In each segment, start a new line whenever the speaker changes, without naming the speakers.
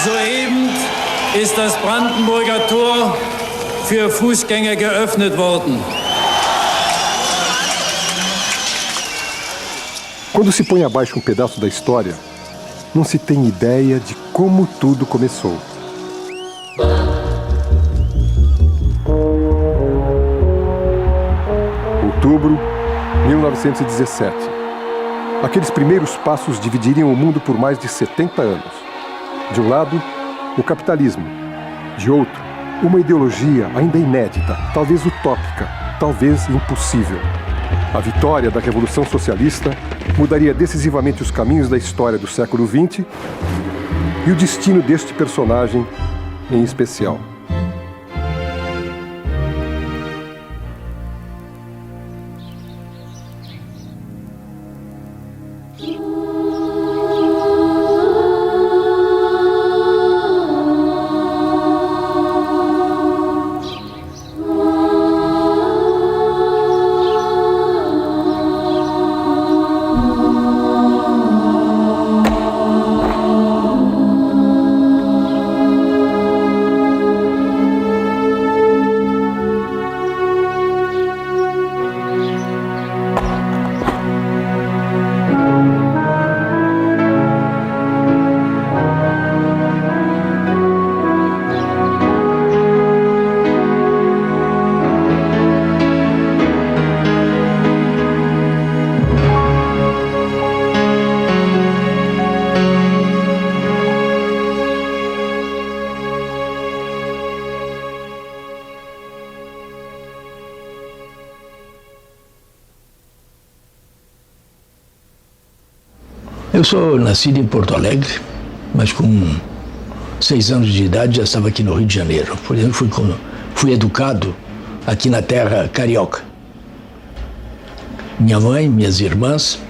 Soeben ist das Brandenburger Tor für Fußgänger geöffnet worden.
Quando se põe abaixo um pedaço da história, não se tem ideia de como tudo começou. Outubro, 1917. Aqueles primeiros passos dividiriam o mundo por mais de 70 anos. De um lado, o capitalismo. De outro, uma ideologia ainda inédita, talvez utópica, talvez impossível. A vitória da Revolução Socialista mudaria decisivamente os caminhos da história do século XX e o destino deste personagem em especial.
Eu sou nascido em Porto Alegre, mas com 6 anos de idade já estava aqui no Rio de Janeiro. Por exemplo, fui educado aqui na terra carioca. Minha mãe, minhas irmãs,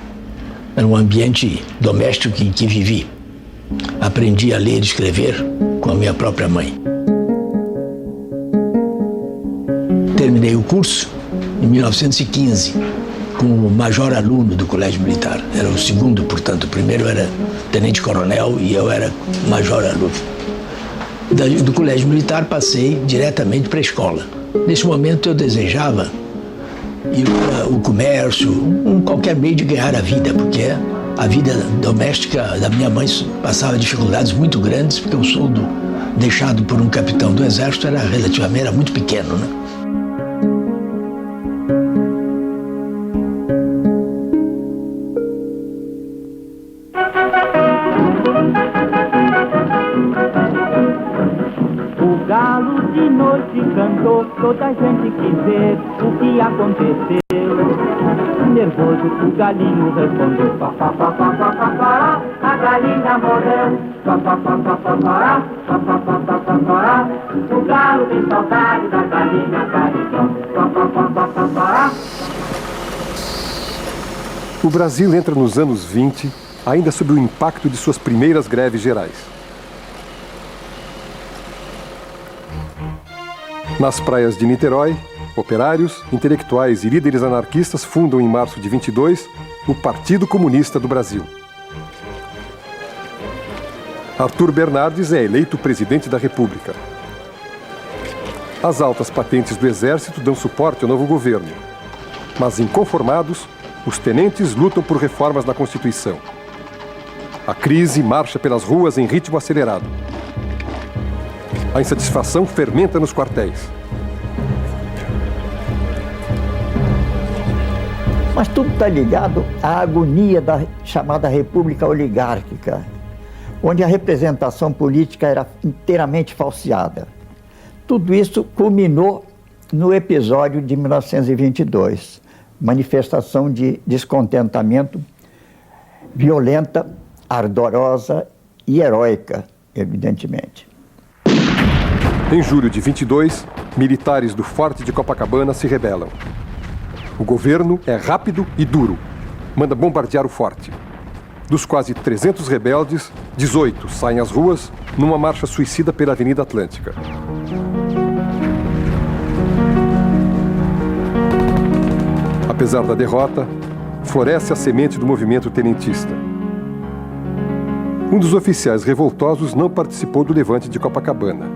era um ambiente doméstico em que vivi. Aprendi a ler e escrever com a minha própria mãe. Terminei o curso em 1915. Como major aluno do Colégio Militar. Era o segundo, portanto, o primeiro era tenente-coronel e eu era major aluno. Do Colégio Militar passei diretamente para a escola. Nesse momento eu desejava ir para o comércio, qualquer meio de ganhar a vida, porque a vida doméstica da minha mãe passava dificuldades muito grandes, porque o soldo deixado por um capitão do exército era muito pequeno, né?
Toda a gente quis ver o que aconteceu. Nervoso o galinho respondeu: pá, pá, pá, pá, pá, pá, pá, a galinha morreu. Pá, pá, pá, pá, pá, pá, pá, pá, pá, pá, pá, pá, o galo tem saudade da galinha caritão. Pá, pá, pá, pá, pá, pá.
O Brasil entra nos anos 20, ainda sob o impacto de suas primeiras greves gerais. Nas praias de Niterói, operários, intelectuais e líderes anarquistas fundam em março de 22 o Partido Comunista do Brasil. Arthur Bernardes é eleito presidente da República. As altas patentes do Exército dão suporte ao novo governo, mas inconformados, os tenentes lutam por reformas na Constituição. A crise marcha pelas ruas em ritmo acelerado. A insatisfação fermenta nos quartéis.
Mas tudo está ligado à agonia da chamada República Oligárquica, onde a representação política era inteiramente falseada. Tudo isso culminou no episódio de 1922, manifestação de descontentamento violenta, ardorosa e heróica, evidentemente.
Em julho de 22, militares do Forte de Copacabana se rebelam. O governo é rápido e duro. Manda bombardear o forte. Dos quase 300 rebeldes, 18 saem às ruas numa marcha suicida pela Avenida Atlântica. Apesar da derrota, floresce a semente do movimento tenentista. Um dos oficiais revoltosos não participou do levante de Copacabana.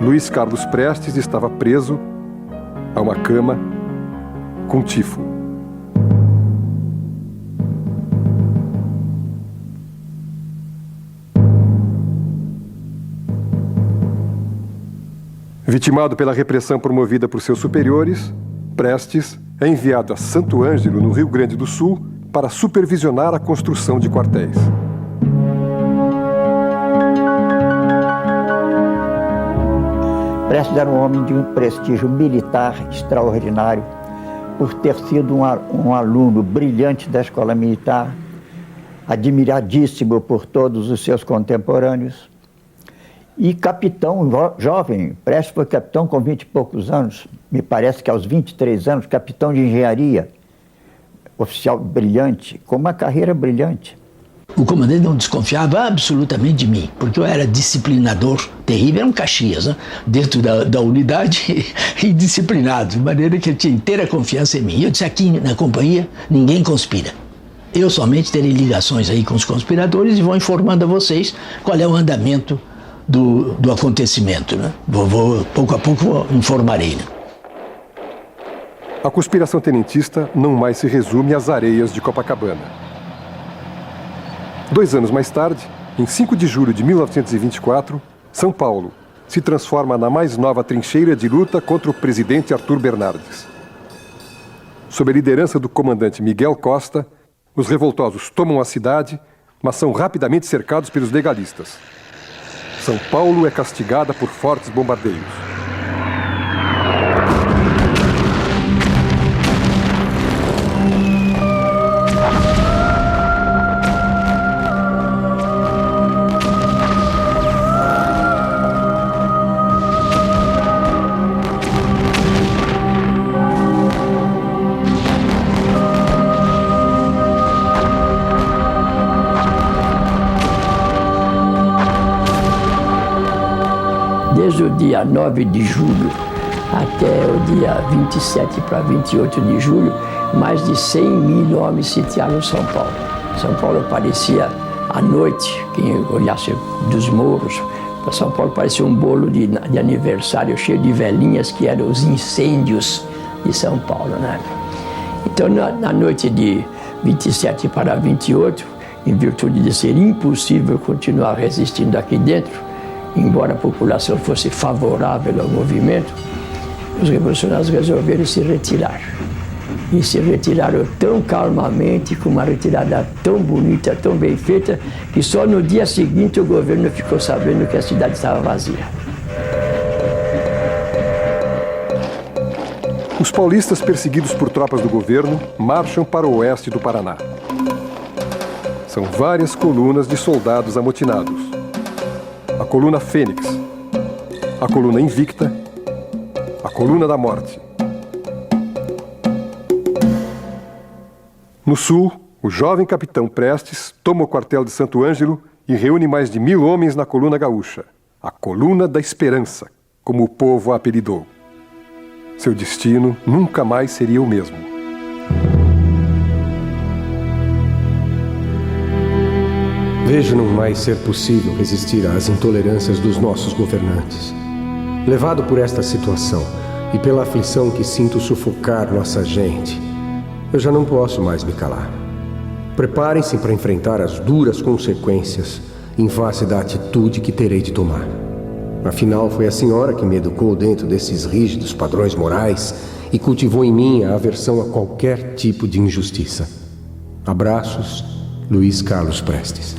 Luiz Carlos Prestes estava preso a uma cama com tifo. Vitimado pela repressão promovida por seus superiores, Prestes é enviado a Santo Ângelo, no Rio Grande do Sul, para supervisionar a construção de quartéis.
Prestes era um homem de um prestígio militar extraordinário, por ter sido um aluno brilhante da escola militar, admiradíssimo por todos os seus contemporâneos, e capitão jovem. Prestes foi capitão com 20 e poucos anos, me parece que aos 23 anos, capitão de engenharia, oficial brilhante, com uma carreira brilhante.
O comandante não desconfiava absolutamente de mim, porque eu era disciplinador terrível, era um Caxias, né? Dentro da unidade e disciplinado, de maneira que ele tinha inteira confiança em mim. Eu disse, aqui na companhia ninguém conspira. Eu somente terei ligações aí com os conspiradores e vou informando a vocês qual é o andamento do acontecimento, né? Pouco a pouco informarei, né?
A conspiração tenentista não mais se resume às areias de Copacabana. 2 anos mais tarde, em 5 de julho de 1924, São Paulo se transforma na mais nova trincheira de luta contra o presidente Arthur Bernardes. Sob a liderança do comandante Miguel Costa, os revoltosos tomam a cidade, mas são rapidamente cercados pelos legalistas. São Paulo é castigada por fortes bombardeios.
Desde o dia 9 de julho até o dia 27 para 28 de julho, mais de 100 mil homens sitiaram São Paulo. São Paulo parecia, à noite, quem olhasse dos morros, São Paulo parecia um bolo de aniversário cheio de velhinhas, que eram os incêndios de São Paulo, né? Então, na noite de 27 para 28, em virtude de ser impossível continuar resistindo aqui dentro, embora a população fosse favorável ao movimento, os revolucionários resolveram se retirar. E se retiraram tão calmamente, com uma retirada tão bonita, tão bem feita, que só no dia seguinte o governo ficou sabendo que a cidade estava vazia.
Os paulistas, perseguidos por tropas do governo, marcham para o oeste do Paraná. São várias colunas de soldados amotinados. A coluna Fênix, a coluna Invicta, a coluna da Morte. No sul, o jovem capitão Prestes toma o quartel de Santo Ângelo e reúne mais de 1000 homens na coluna gaúcha, a coluna da Esperança, como o povo a apelidou. Seu destino nunca mais seria o mesmo.
Vejo não mais ser possível resistir às intolerâncias dos nossos governantes. Levado por esta situação e pela aflição que sinto sufocar nossa gente, eu já não posso mais me calar. Preparem-se para enfrentar as duras consequências em face da atitude que terei de tomar. Afinal, foi a senhora que me educou dentro desses rígidos padrões morais e cultivou em mim a aversão a qualquer tipo de injustiça. Abraços, Luiz Carlos Prestes.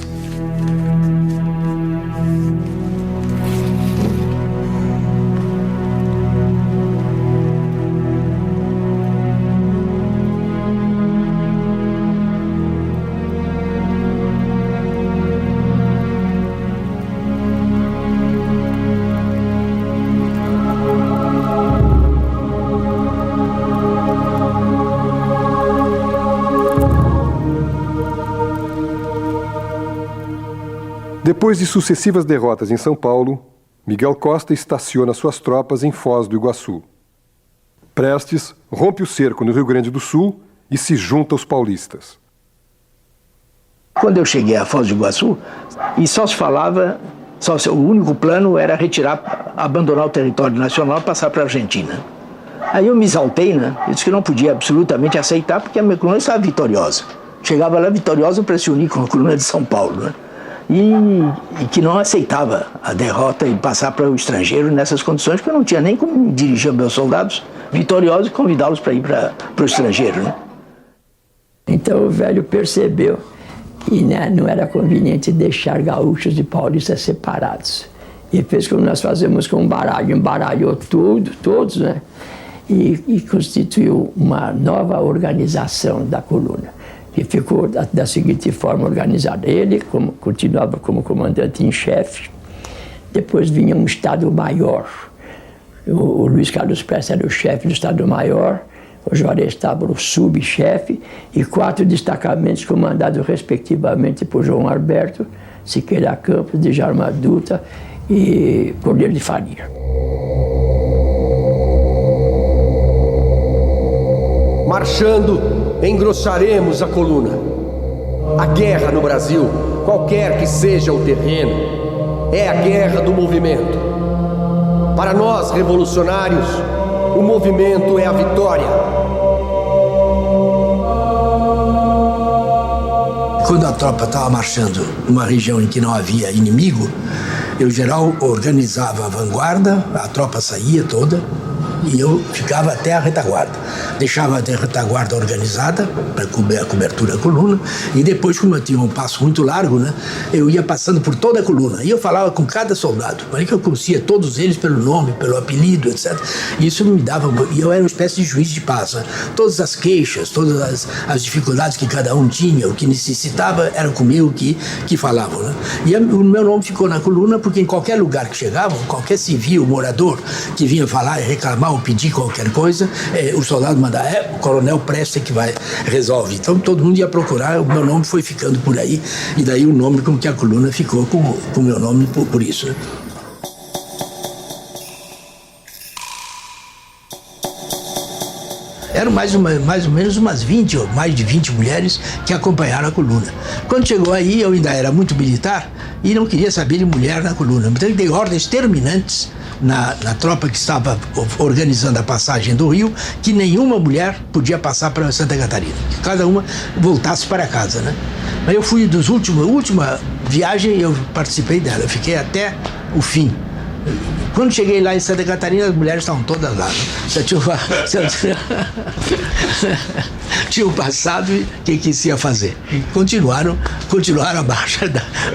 Depois de sucessivas derrotas em São Paulo, Miguel Costa estaciona suas tropas em Foz do Iguaçu. Prestes rompe o cerco no Rio Grande do Sul e se junta aos paulistas.
Quando eu cheguei a Foz do Iguaçu, e só se falava, o único plano era retirar, abandonar o território nacional e passar para a Argentina. Aí eu me exaltei, né? Eu disse que não podia absolutamente aceitar, porque a minha coluna estava vitoriosa. Chegava lá vitoriosa para se unir com a coluna de São Paulo, né? E que não aceitava a derrota e passar para o estrangeiro nessas condições, porque eu não tinha nem como dirigir meus soldados vitoriosos e convidá-los para ir para o estrangeiro, né?
Então o velho percebeu que, né, não era conveniente deixar gaúchos e paulistas separados. E fez como nós fazemos com um baralho, embaralhou todos, né? E constituiu uma nova organização da coluna, que ficou da seguinte forma organizada. Ele continuava como comandante em chefe, depois vinha um Estado-Maior. O Luiz Carlos Prestes era o chefe do Estado-Maior, o Juarez estava o subchefe, e 4 destacamentos comandados respectivamente por João Alberto, Siqueira Campos, Djalma Dutra e Cordeiro de Faria.
Marchando, engrossaremos a coluna. A guerra no Brasil, qualquer que seja o terreno, é a guerra do movimento. Para nós, revolucionários, o movimento é a vitória.
Quando a tropa estava marchando numa região em que não havia inimigo, eu, geral, organizava a vanguarda, a tropa saía toda, e eu ficava até a retaguarda. Deixava até a retaguarda organizada, para cobrir a cobertura da coluna, e depois, como eu tinha um passo muito largo, né, eu ia passando por toda a coluna, e eu falava com cada soldado, aí que eu conhecia todos eles pelo nome, pelo apelido, etc. E isso me dava, e eu era uma espécie de juiz de paz, né? Todas as queixas, todas as dificuldades que cada um tinha, o que necessitava, era comigo que falavam, né? E o meu nome ficou na coluna, porque em qualquer lugar que chegavam, qualquer civil, morador, que vinha falar e reclamar ou pedir qualquer coisa, o soldado mandava, o coronel Prestes que vai, resolve. Então todo mundo ia procurar, o meu nome foi ficando por aí, e daí o nome com que a coluna ficou com o meu nome por isso, né? Eram mais ou menos umas 20 ou mais de 20 mulheres que acompanharam a coluna. Quando chegou aí, eu ainda era muito militar e não queria saber de mulher na coluna. Então eu dei ordens terminantes na tropa que estava organizando a passagem do Rio, que nenhuma mulher podia passar para Santa Catarina, que cada uma voltasse para casa, né? Mas eu fui última viagem, eu participei dela, eu fiquei até o fim. Quando cheguei lá em Santa Catarina, as mulheres estavam todas lá, né? Já tinham passado e o que se ia fazer? E continuaram a marcha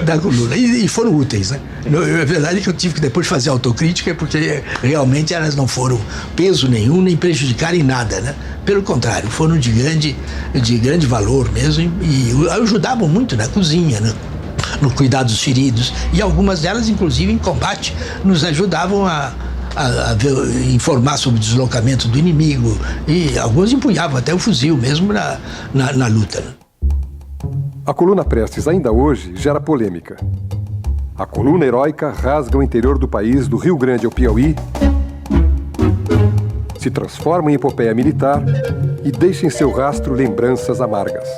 da coluna. E foram úteis, né? É verdade que eu tive que depois fazer autocrítica, porque realmente elas não foram peso nenhum, nem prejudicaram em nada, né? Pelo contrário, foram de grande valor mesmo e ajudavam muito na cozinha, né? No cuidado dos feridos, e algumas delas, inclusive, em combate, nos ajudavam a informar sobre o deslocamento do inimigo, e alguns empunhavam até o fuzil mesmo na luta.
A coluna Prestes ainda hoje gera polêmica. A coluna heróica rasga o interior do país, do Rio Grande ao Piauí, se transforma em epopeia militar e deixa em seu rastro lembranças amargas.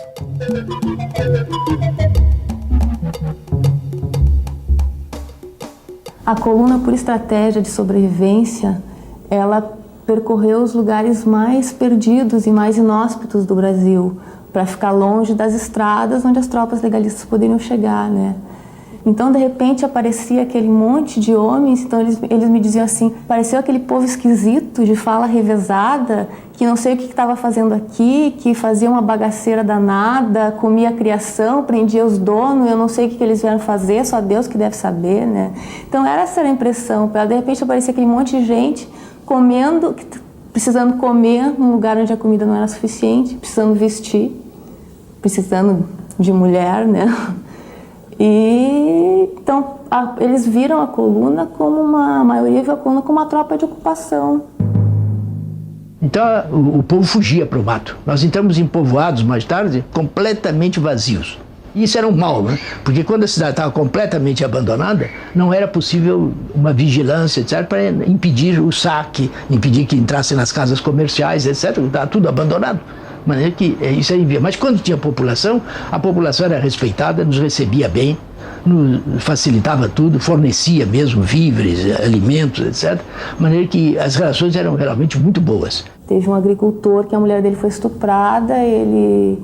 A coluna, por estratégia de sobrevivência, ela percorreu os lugares mais perdidos e mais inóspitos do Brasil, para ficar longe das estradas onde as tropas legalistas poderiam chegar, né? Então, de repente, aparecia aquele monte de homens, então eles me diziam assim, pareceu aquele povo esquisito, de fala revezada, que não sei o que estava fazendo aqui, que fazia uma bagaceira danada, comia a criação, prendia os donos, eu não sei o que eles vieram fazer, só Deus que deve saber, né? Então, essa era a impressão, de repente aparecia aquele monte de gente comendo, precisando comer num lugar onde a comida não era suficiente, precisando vestir, precisando de mulher, né? E então eles viram a coluna como a maioria viu a coluna como uma tropa de ocupação.
Então o povo fugia para o mato. Nós entramos em povoados mais tarde completamente vazios. E isso era um mal, né? Porque quando a cidade estava completamente abandonada, não era possível uma vigilância, etc., para impedir o saque, impedir que entrasse nas casas comerciais, etc. Estava tudo abandonado. De maneira que isso é inviável. Mas quando tinha população, a população era respeitada, nos recebia bem, nos facilitava tudo, fornecia mesmo víveres, alimentos, etc. De maneira que as relações eram realmente muito boas.
Teve um agricultor que a mulher dele foi estuprada, ele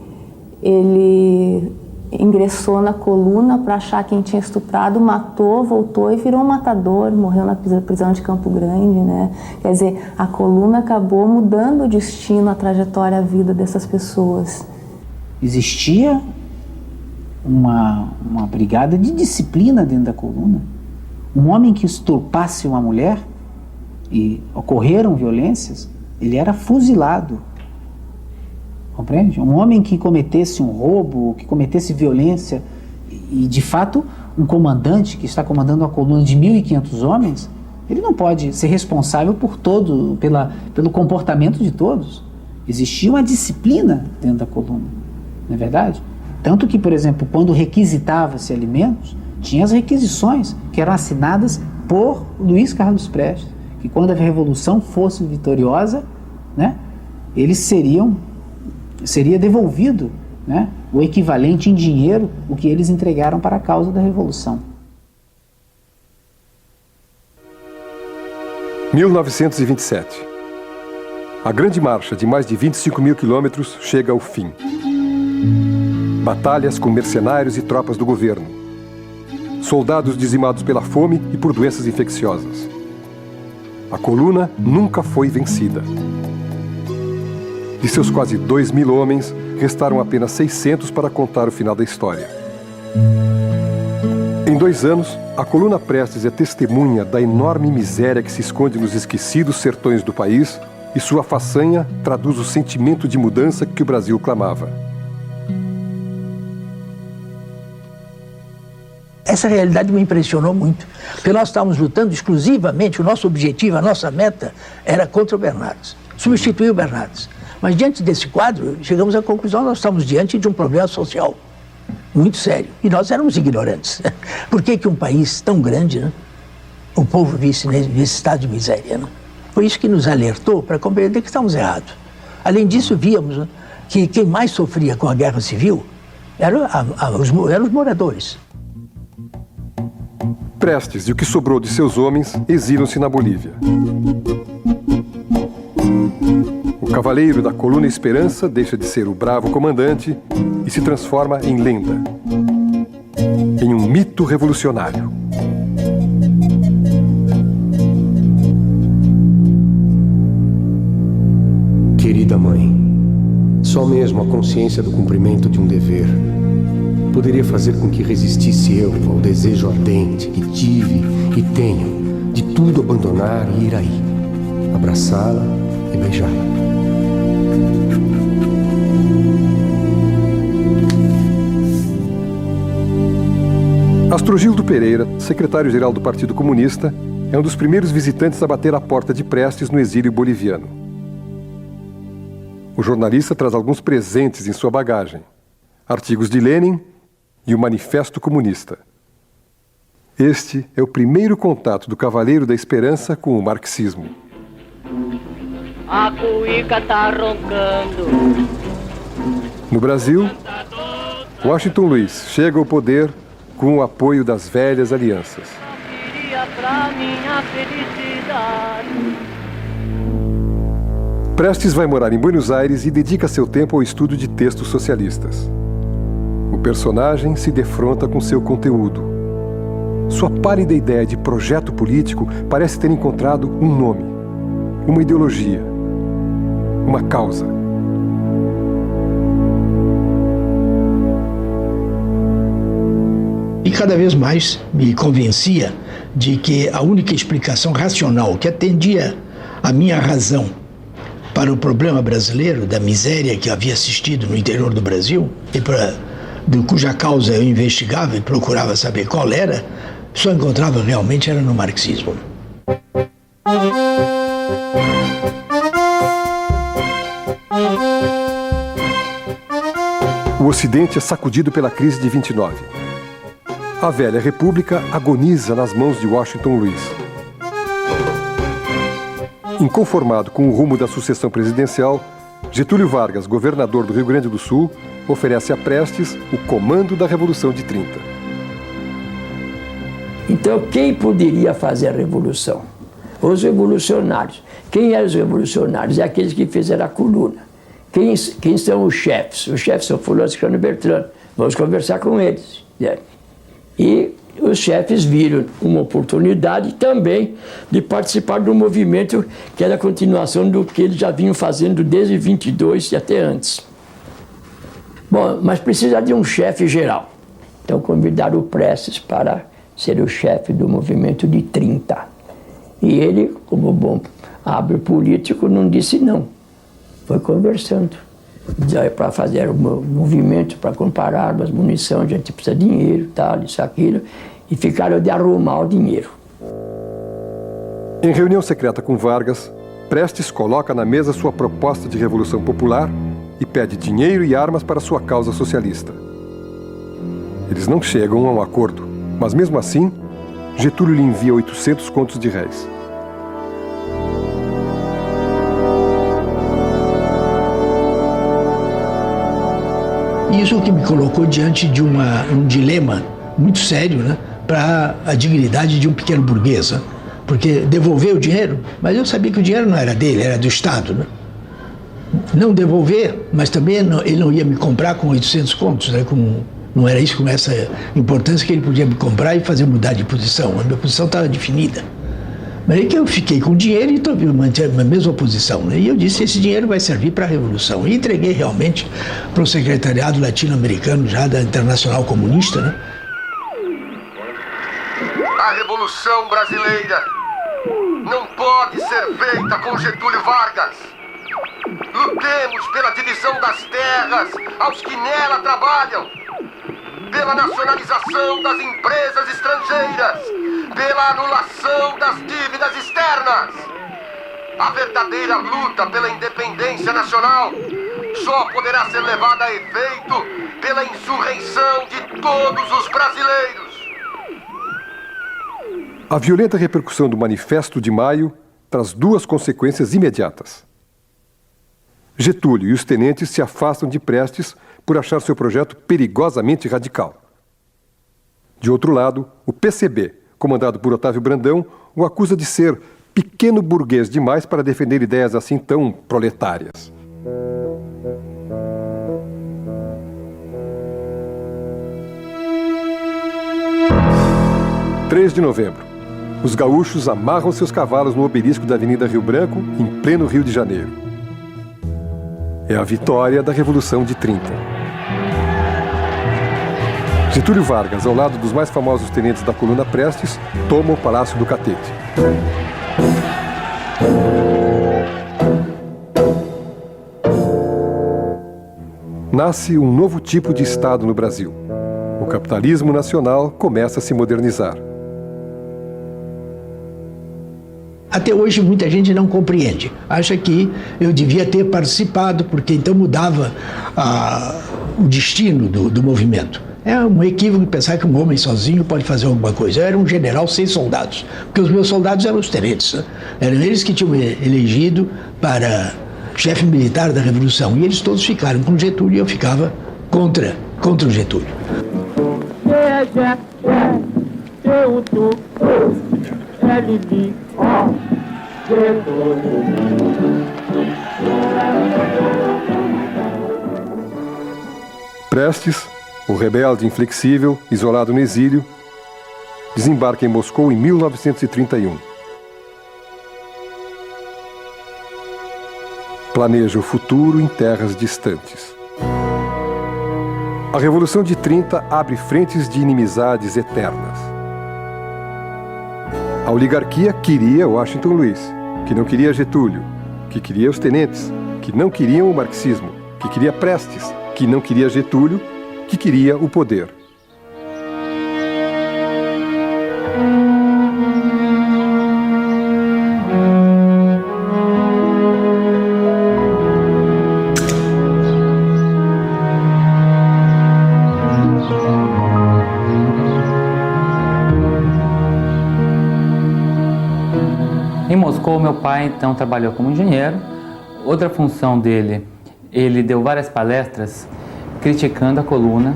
ingressou na coluna para achar quem tinha estuprado, matou, voltou e virou um matador, morreu na prisão de Campo Grande, né? Quer dizer, a coluna acabou mudando o destino, a trajetória, a vida dessas pessoas.
Existia uma brigada de disciplina dentro da coluna. Um homem que estuprasse uma mulher e ocorreram violências, ele era fuzilado. Compreende? Um homem que cometesse um roubo, que cometesse violência, e de fato um comandante que está comandando uma coluna de 1.500 homens, ele não pode ser responsável por pelo comportamento de todos. Existia uma disciplina dentro da coluna, não é verdade? Tanto que, por exemplo, quando requisitava-se alimentos, tinha as requisições que eram assinadas por Luiz Carlos Prestes, que quando a Revolução fosse vitoriosa, né, seria devolvido, né, o equivalente em dinheiro, o que eles entregaram para a causa da Revolução.
1927. A Grande Marcha, de mais de 25 mil quilômetros, chega ao fim. Batalhas com mercenários e tropas do governo. Soldados dizimados pela fome e por doenças infecciosas. A coluna nunca foi vencida. De seus quase 2.000 homens, restaram apenas 600 para contar o final da história. Em 2 anos, a coluna Prestes é testemunha da enorme miséria que se esconde nos esquecidos sertões do país, e sua façanha traduz o sentimento de mudança que o Brasil clamava.
Essa realidade me impressionou muito, porque nós estávamos lutando exclusivamente, o nosso objetivo, a nossa meta era contra o Bernardes, substituir o Bernardes. Mas diante desse quadro, chegamos à conclusão que nós estamos diante de um problema social muito sério. E nós éramos ignorantes. Por que um país tão grande, né, o povo visse nesse estado de miséria? Né? Foi isso que nos alertou para compreender que estávamos errados. Além disso, víamos, né, que quem mais sofria com a guerra civil eram os moradores.
Prestes e o que sobrou de seus homens exilam-se na Bolívia. O cavaleiro da coluna Esperança deixa de ser o bravo comandante e se transforma em lenda, em um mito revolucionário.
Querida mãe, só mesmo a consciência do cumprimento de um dever poderia fazer com que resistisse eu ao desejo ardente que tive e tenho de tudo abandonar e ir aí, abraçá-la e beijá-la.
Astrogildo Pereira, secretário-geral do Partido Comunista, é um dos primeiros visitantes a bater a porta de Prestes no exílio boliviano. O jornalista traz alguns presentes em sua bagagem: artigos de Lenin e o Manifesto Comunista. Este é o primeiro contato do Cavaleiro da Esperança com o marxismo.
A cuíca tá roncando.
No Brasil, Washington Luiz chega ao poder com o apoio das velhas alianças.
Pra minha felicidade.
Prestes vai morar em Buenos Aires e dedica seu tempo ao estudo de textos socialistas. O personagem se defronta com seu conteúdo. Sua pálida ideia de projeto político parece ter encontrado um nome, uma ideologia, uma causa.
E cada vez mais me convencia de que a única explicação racional que atendia a minha razão para o problema brasileiro, da miséria que havia assistido no interior do Brasil, e cuja causa eu investigava e procurava saber qual era, só encontrava realmente era no marxismo.
O Ocidente é sacudido pela crise de 29. A velha república agoniza nas mãos de Washington Luiz. Inconformado com o rumo da sucessão presidencial, Getúlio Vargas, governador do Rio Grande do Sul, oferece a Prestes o comando da Revolução de 30.
Então, quem poderia fazer a revolução? Os revolucionários. Quem eram os revolucionários? É aqueles que fizeram a coluna. Quem são os chefes? Os chefes são Fulano, Ciclano e Beltrano. Vamos conversar com eles. E os chefes viram uma oportunidade também de participar do movimento que era a continuação do que eles já vinham fazendo desde 22 e até antes. Bom, mas precisa de um chefe geral. Então convidaram o Prestes para ser o chefe do movimento de 30. E ele, como bom hábil político, não disse não. Foi conversando. Para fazer o movimento, para comprar armas, munição, a gente precisa de dinheiro, tal, isso, aquilo. E ficaram de arrumar o dinheiro.
Em reunião secreta com Vargas, Prestes coloca na mesa sua proposta de revolução popular e pede dinheiro e armas para sua causa socialista. Eles não chegam a um acordo, mas mesmo assim, Getúlio lhe envia 800 contos de réis.
Isso que me colocou diante de um dilema muito sério, né, para a dignidade de um pequeno burguês. Né? Porque devolver o dinheiro, mas eu sabia que o dinheiro não era dele, era do Estado. Né? Não devolver, mas também ele não ia me comprar com 800 contos, né, não era isso com essa importância que ele podia me comprar e fazer mudar de posição. A minha posição estava definida. Mas é que eu fiquei com o dinheiro e mantive a mesma posição. Né? E eu disse, esse dinheiro vai servir para a Revolução. E entreguei realmente para o secretariado latino-americano já da Internacional Comunista. Né?
A Revolução Brasileira não pode ser feita com Getúlio Vargas. Lutemos pela divisão das terras aos que nela trabalham, pela nacionalização das empresas estrangeiras, pela anulação das dívidas externas. A verdadeira luta pela independência nacional só poderá ser levada a efeito pela insurreição de todos os brasileiros.
A violenta repercussão do Manifesto de Maio traz duas consequências imediatas. Getúlio e os tenentes se afastam de Prestes por achar seu projeto perigosamente radical. De outro lado, o PCB, comandado por Otávio Brandão, o acusa de ser pequeno burguês demais para defender ideias assim tão proletárias. – 3 de novembro. Os gaúchos amarram seus cavalos no obelisco da Avenida Rio Branco, em pleno Rio de Janeiro. É a vitória da Revolução de 30. Getúlio Vargas, ao lado dos mais famosos tenentes da coluna Prestes, toma o Palácio do Catete. Nasce um novo tipo de Estado no Brasil. O capitalismo nacional começa a se modernizar.
Até hoje muita gente não compreende. Acha que eu devia ter participado, porque então mudava o destino do movimento. É um equívoco pensar que um homem sozinho pode fazer alguma coisa. Eu era um general sem soldados, porque os meus soldados eram os tenentes. Né? Eram eles que tinham elegido para chefe militar da Revolução. E eles todos ficaram com Getúlio e eu ficava contra o Getúlio.
Prestes, o rebelde inflexível, isolado no exílio, desembarca em Moscou em 1931. Planeja o futuro em terras distantes. A Revolução de 30 abre frentes de inimizades eternas. A oligarquia queria Washington Luiz, que não queria Getúlio, que queria os tenentes, que não queriam o marxismo, que queria Prestes, que não queria Getúlio, que queria o poder.
Em Moscou, meu pai então trabalhou como engenheiro. Outra função dele, ele deu várias palestras criticando a coluna,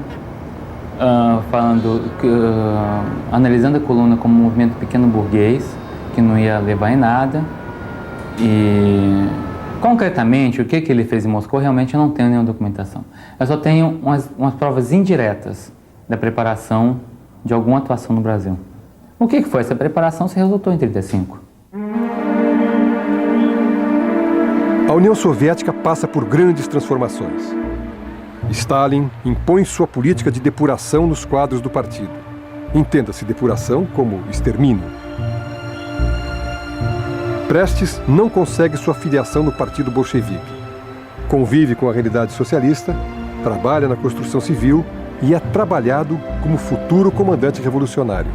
analisando a coluna como um movimento pequeno burguês, que não ia levar em nada. E concretamente, o que ele fez em Moscou, realmente eu não tenho nenhuma documentação. Eu só tenho umas provas indiretas da preparação de alguma atuação no Brasil. O que foi? Essa preparação se resultou em 1935.
A União Soviética passa por grandes transformações. Stalin impõe sua política de depuração nos quadros do partido. Entenda-se depuração como extermínio. Prestes não consegue sua filiação no Partido Bolchevique. Convive com a realidade socialista, trabalha na construção civil e é trabalhado como futuro comandante revolucionário.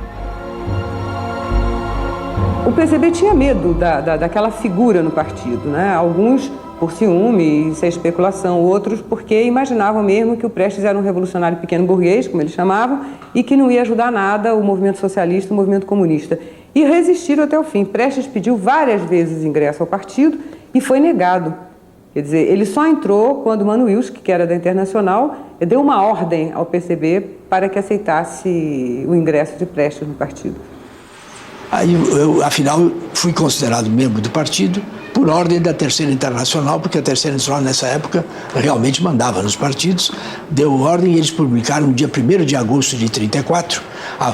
O PCB tinha medo daquela figura no partido, né? Alguns por ciúme, isso é especulação, outros porque imaginavam mesmo que o Prestes era um revolucionário pequeno burguês, como eles chamavam, e que não ia ajudar nada o movimento socialista, o movimento comunista. E resistiram até o fim. Prestes pediu várias vezes ingresso ao partido e foi negado. Quer dizer, ele só entrou quando Manuilsky, que era da Internacional, deu uma ordem ao PCB para que aceitasse o ingresso de Prestes no partido.
Aí eu, afinal, fui considerado membro do partido por ordem da Terceira Internacional, porque a Terceira Internacional, nessa época, realmente mandava nos partidos, deu ordem e eles publicaram no dia 1º de agosto de 1934, a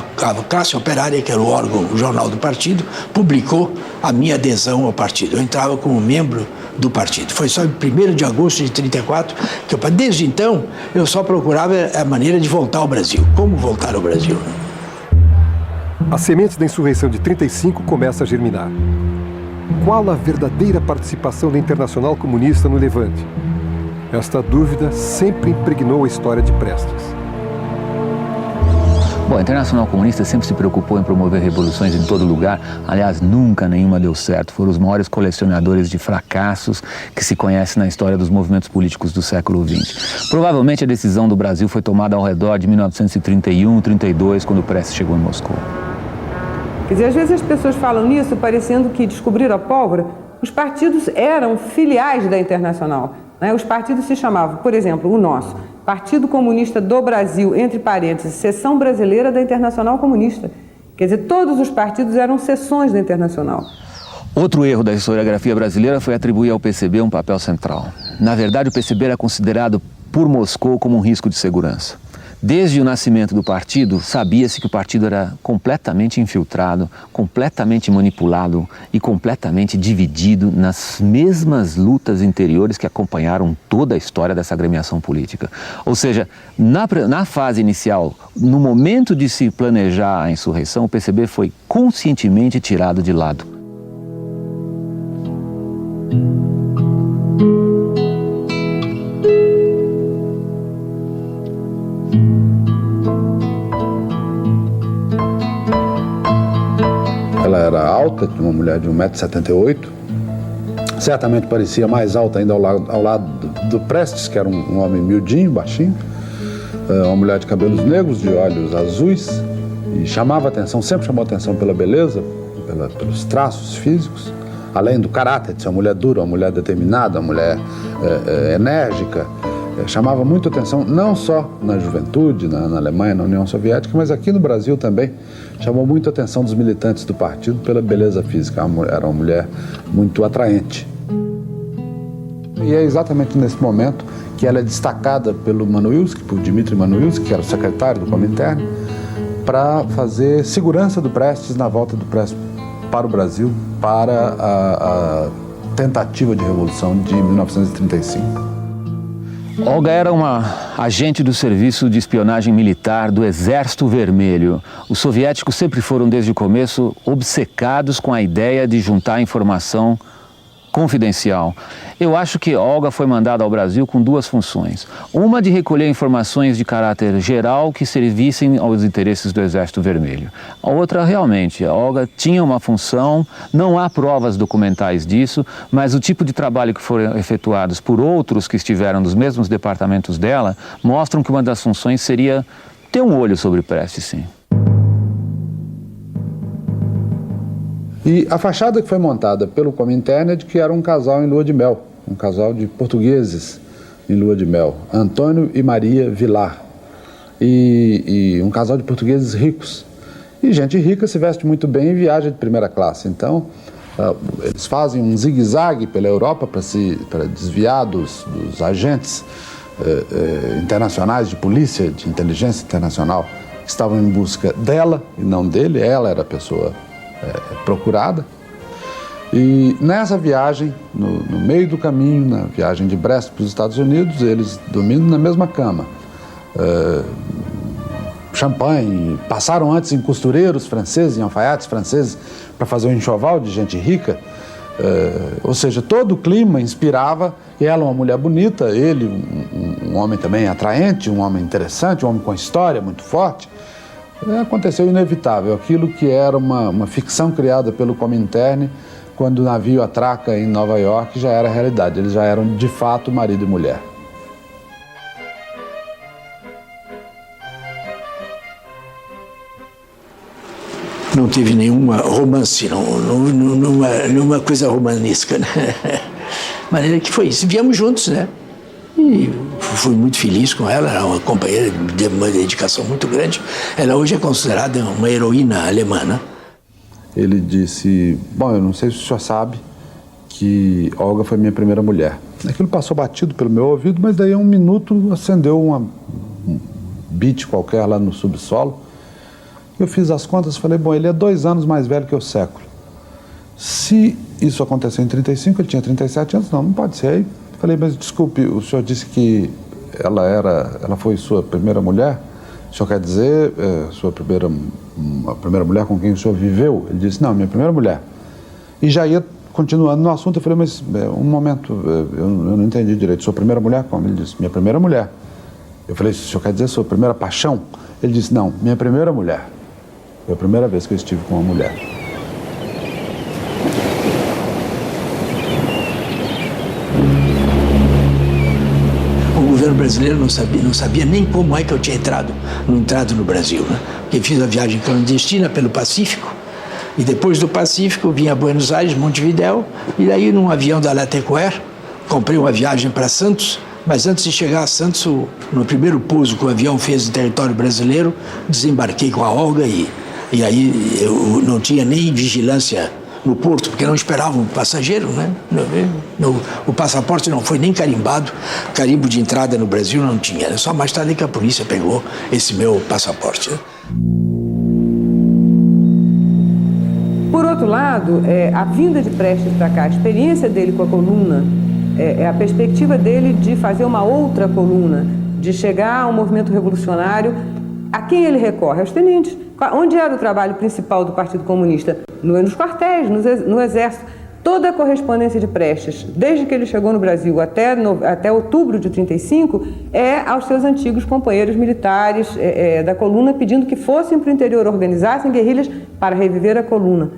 Classe Operária, que era o órgão, o jornal do partido, publicou a minha adesão ao partido. Eu entrava como membro do partido. Foi só em 1º de agosto de 1934 que eu, desde então, eu só procurava a maneira de voltar ao Brasil. Como voltar ao Brasil?
As sementes da insurreição de 1935 começam a germinar. Qual a verdadeira participação da Internacional Comunista no Levante? Esta dúvida sempre impregnou a história de Prestes.
Bom, a Internacional Comunista sempre se preocupou em promover revoluções em todo lugar. Aliás, nunca nenhuma deu certo. Foram os maiores colecionadores de fracassos que se conhece na história dos movimentos políticos do século XX. Provavelmente a decisão do Brasil foi tomada ao redor de 1931, 32, quando Prestes chegou em Moscou.
Quer dizer, às vezes as pessoas falam nisso parecendo que descobriram a pólvora. Os partidos eram filiais da Internacional, né? Os partidos se chamavam, por exemplo, o nosso, Partido Comunista do Brasil, entre parênteses, Seção Brasileira da Internacional Comunista. Quer dizer, todos os partidos eram seções da Internacional.
Outro erro da historiografia brasileira foi atribuir ao PCB um papel central. Na verdade, o PCB era considerado por Moscou como um risco de segurança. Desde o nascimento do partido, sabia-se que o partido era completamente infiltrado, completamente manipulado e completamente dividido nas mesmas lutas interiores que acompanharam toda a história dessa agremiação política. Ou seja, na fase inicial, no momento de se planejar a insurreição, o PCB foi conscientemente tirado de lado.
Ela era alta, uma mulher de 1,78 m, certamente parecia mais alta ainda ao lado do Prestes, que era um homem miudinho, baixinho, uma mulher de cabelos negros, de olhos azuis, e chamava atenção, sempre chamou atenção pela beleza, pelos traços físicos, além do caráter de ser uma mulher dura, uma mulher determinada, uma mulher enérgica. Chamava muito atenção, não só na juventude, na Alemanha, na União Soviética, mas aqui no Brasil também. Chamou muito a atenção dos militantes do partido pela beleza física. Era uma mulher muito atraente. E é exatamente nesse momento que ela é destacada pelo Manuilsky, por Dmitry Manuilsky, que era o secretário do Comintern, para fazer segurança do Prestes na volta do Prestes para o Brasil, para a tentativa de revolução de 1935.
Olga era uma agente do Serviço de Espionagem Militar do Exército Vermelho. Os soviéticos sempre foram, desde o começo, obcecados com a ideia de juntar informação confidencial. Eu acho que Olga foi mandada ao Brasil com duas funções. Uma de recolher informações de caráter geral que servissem aos interesses do Exército Vermelho. A outra, realmente, a Olga tinha uma função, não há provas documentais disso, mas o tipo de trabalho que foram efetuados por outros que estiveram nos mesmos departamentos dela mostram que uma das funções seria ter um olho sobre Prestes, sim.
E a fachada que foi montada pelo Comintern é de que era um casal em lua de mel. um casal de portugueses em lua de mel, Antônio e Maria Vilar, e um casal de portugueses ricos. E gente rica se veste muito bem e viaja de primeira classe. Então, eles fazem um zigue-zague pela Europa para desviar dos agentes internacionais de polícia, de inteligência internacional, que estavam em busca dela e não dele. Ela era a pessoa procurada. E nessa viagem, no meio do caminho, na viagem de Brest para os Estados Unidos, eles dormindo na mesma cama. Champanhe, passaram antes em costureiros franceses, em alfaiates franceses, para fazer um enxoval de gente rica. Ou seja, todo o clima inspirava, e ela uma mulher bonita, ele um homem também atraente, um homem interessante, um homem com história muito forte. Aconteceu inevitável, aquilo que era uma ficção criada pelo Comintern, quando o navio atraca em Nova York, já era realidade, eles já eram de fato marido e mulher.
Não teve nenhuma romance, nenhuma coisa romanesca, né? De maneira que foi isso. Viemos juntos, né? E fui muito feliz com ela, era uma companheira de uma dedicação muito grande. Ela hoje é considerada uma heroína alemã, né?
Ele disse, bom, eu não sei se o senhor sabe que Olga foi minha primeira mulher. Aquilo passou batido pelo meu ouvido, mas daí a um minuto acendeu um beat qualquer lá no subsolo. Eu fiz as contas e falei, bom, ele é 2 anos mais velho que o século. Se isso aconteceu em 35, ele tinha 37 anos, não pode ser. Aí falei, mas desculpe, o senhor disse que ela foi sua primeira mulher? O senhor quer dizer a primeira mulher com quem o senhor viveu? Ele disse, não, minha primeira mulher. E já ia continuando no assunto, eu falei, mas um momento, eu não entendi direito, sua primeira mulher como? Ele disse, minha primeira mulher. Eu falei, o senhor quer dizer sua primeira paixão? Ele disse, não, minha primeira mulher. Foi a primeira vez que eu estive com uma mulher.
O governo brasileiro não sabia nem como é que eu tinha entrado no Brasil, né? Porque fiz a viagem clandestina pelo Pacífico, e depois do Pacífico vim a Buenos Aires, Montevidéu, e daí num avião da Latécoère, comprei uma viagem para Santos, mas antes de chegar a Santos, no primeiro pouso que o avião fez em território brasileiro, desembarquei com a Olga e aí eu não tinha nem vigilância no porto, porque não esperavam o passageiro, né? O passaporte não foi nem carimbado, carimbo de entrada no Brasil não tinha, era só mais tarde que a polícia pegou esse meu passaporte.
Por outro lado, a vinda de Prestes para cá, a experiência dele com a coluna, a perspectiva dele de fazer uma outra coluna, de chegar a um movimento revolucionário, a quem ele recorre? Aos tenentes. Onde era o trabalho principal do Partido Comunista? Nos quartéis, no Exército. Toda a correspondência de Prestes, desde que ele chegou no Brasil até outubro de 35, é aos seus antigos companheiros militares da coluna, pedindo que fossem para o interior, organizassem guerrilhas para reviver a coluna.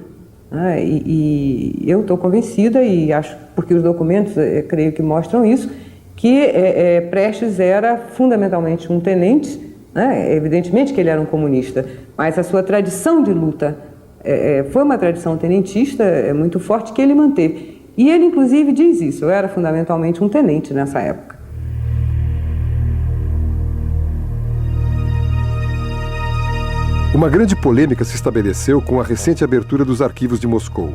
E eu estou convencida, e acho, porque os documentos, creio que mostram isso, que Prestes era fundamentalmente um tenente, né? Evidentemente que ele era um comunista, mas a sua tradição de luta foi uma tradição tenentista muito forte que ele manteve. E ele, inclusive, diz isso, eu era fundamentalmente um tenente nessa época.
Uma grande polêmica se estabeleceu com a recente abertura dos arquivos de Moscou.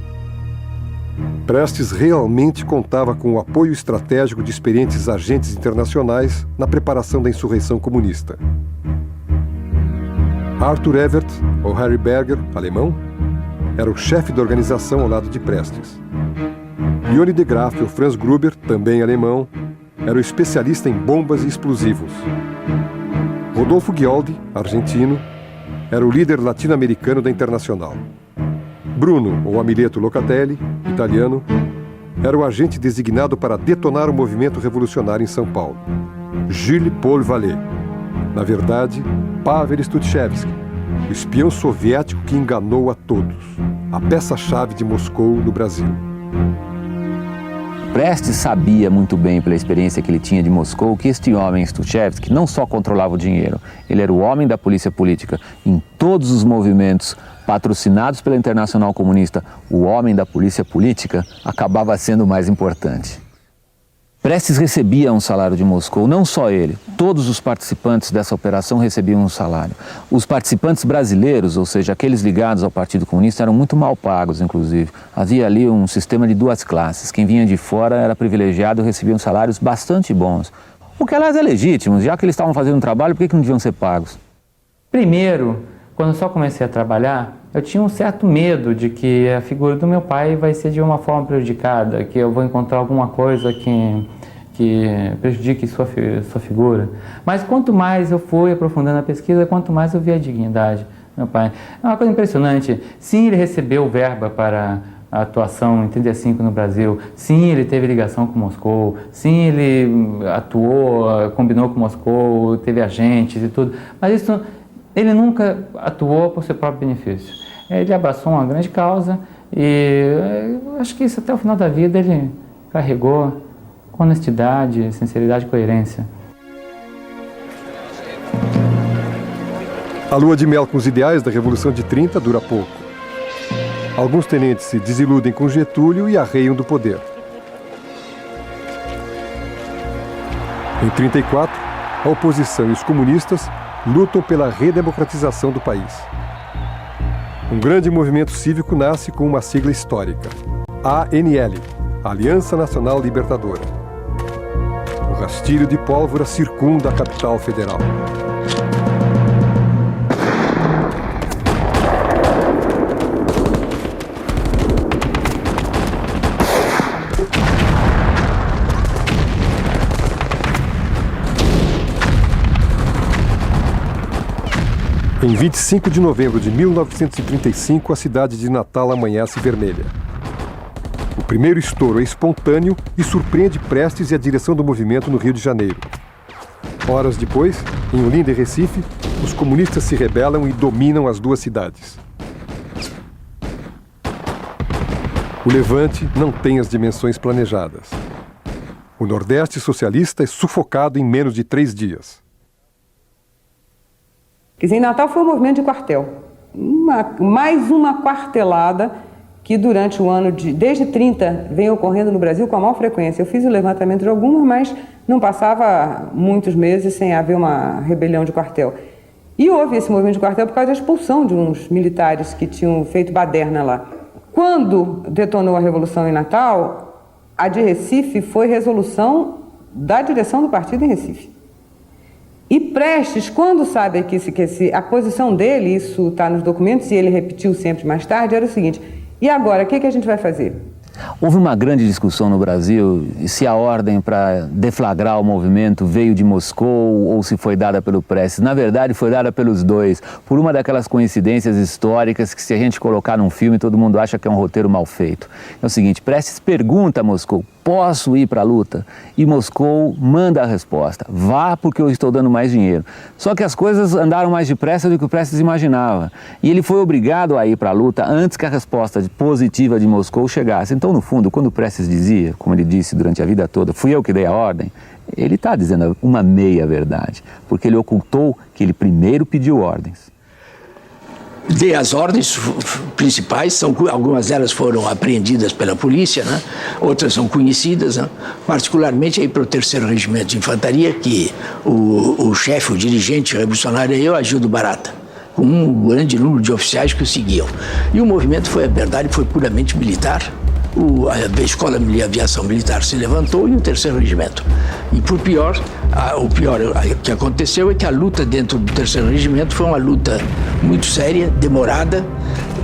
Prestes realmente contava com o apoio estratégico de experientes agentes internacionais na preparação da insurreição comunista. Arthur Evert, ou Harry Berger, alemão, era o chefe da organização ao lado de Prestes. Ione de Graaf, ou Franz Gruber, também alemão, era o especialista em bombas e explosivos. Rodolfo Ghioldi, argentino, era o líder latino-americano da Internacional. Bruno, ou Amileto Locatelli, italiano, era o agente designado para detonar o movimento revolucionário em São Paulo. Jules Paul Vallée, na verdade, Pavel Stutchevsky, o espião soviético que enganou a todos, a peça-chave de Moscou no Brasil.
Prestes sabia muito bem, pela experiência que ele tinha de Moscou, que este homem, Stutchevsky, não só controlava o dinheiro, ele era o homem da polícia política. Em todos os movimentos patrocinados pela Internacional Comunista, o homem da polícia política acabava sendo o mais importante. Prestes recebia um salário de Moscou, não só ele, todos os participantes dessa operação recebiam um salário. Os participantes brasileiros, ou seja, aqueles ligados ao Partido Comunista, eram muito mal pagos, inclusive. Havia ali um sistema de duas classes. Quem vinha de fora era privilegiado e recebia salários bastante bons. O que, aliás, é legítimo, já que eles estavam fazendo um trabalho, por que não deviam ser pagos?
Primeiro, quando eu só comecei a trabalhar, eu tinha um certo medo de que a figura do meu pai vai ser de uma forma prejudicada, que eu vou encontrar alguma coisa que prejudique sua figura. Mas quanto mais eu fui aprofundando a pesquisa, quanto mais eu vi a dignidade do meu pai. É uma coisa impressionante. Sim, ele recebeu verba para a atuação em 1935 no Brasil. Sim, ele teve ligação com Moscou. Sim, ele atuou, combinou com Moscou, teve agentes e tudo. Mas isso... Ele nunca atuou por seu próprio benefício. Ele abraçou uma grande causa e acho que isso até o final da vida ele carregou com honestidade, sinceridade e coerência.
A lua de mel com os ideais da Revolução de 30 dura pouco. Alguns tenentes se desiludem com Getúlio e arreiam do poder. Em 34, a oposição e os comunistas lutam pela redemocratização do país. Um grande movimento cívico nasce com uma sigla histórica, ANL, Aliança Nacional Libertadora. O rastilho de pólvora circunda a capital federal. Em 25 de novembro de 1935, a cidade de Natal amanhece vermelha. O primeiro estouro é espontâneo e surpreende Prestes e a direção do movimento no Rio de Janeiro. Horas depois, em Olinda e Recife, os comunistas se rebelam e dominam as duas cidades. O levante não tem as dimensões planejadas. O Nordeste socialista é sufocado em menos de 3 dias.
Quer dizer, em Natal foi um movimento de quartel. Mais uma quartelada que durante o ano desde 30 vem ocorrendo no Brasil com a maior frequência. Eu fiz o levantamento de algumas, mas não passava muitos meses sem haver uma rebelião de quartel. E houve esse movimento de quartel por causa da expulsão de uns militares que tinham feito baderna lá. Quando detonou a Revolução em Natal, a de Recife foi resolução da direção do partido em Recife. E Prestes, quando sabe que a posição dele, isso está nos documentos e ele repetiu sempre mais tarde, era o seguinte: e agora, o que a gente vai fazer?
Houve uma grande discussão no Brasil se a ordem para deflagrar o movimento veio de Moscou ou se foi dada pelo Prestes. Na verdade, foi dada pelos dois, por uma daquelas coincidências históricas que, se a gente colocar num filme, todo mundo acha que é um roteiro mal feito. É o seguinte: Prestes pergunta a Moscou: posso ir para a luta? E Moscou manda a resposta: vá, porque eu estou dando mais dinheiro. Só que as coisas andaram mais depressa do que o Prestes imaginava. E ele foi obrigado a ir para a luta antes que a resposta positiva de Moscou chegasse. Então, no fundo, quando o Prestes dizia, como ele disse durante a vida toda, fui eu que dei a ordem, ele está dizendo uma meia-verdade, porque ele ocultou que ele primeiro pediu ordens.
Dei as ordens principais, algumas delas foram apreendidas pela polícia, né? Outras são conhecidas, né? Particularmente aí para o 3º Regimento de Infantaria, que o chefe, o dirigente revolucionário é eu, Agildo Barata, com um grande número de oficiais que o seguiam. E o movimento foi, a verdade, foi puramente militar. A Escola de Aviação Militar se levantou e o 3º Regimento. E o pior que aconteceu é que a luta dentro do 3º Regimento foi uma luta muito séria, demorada,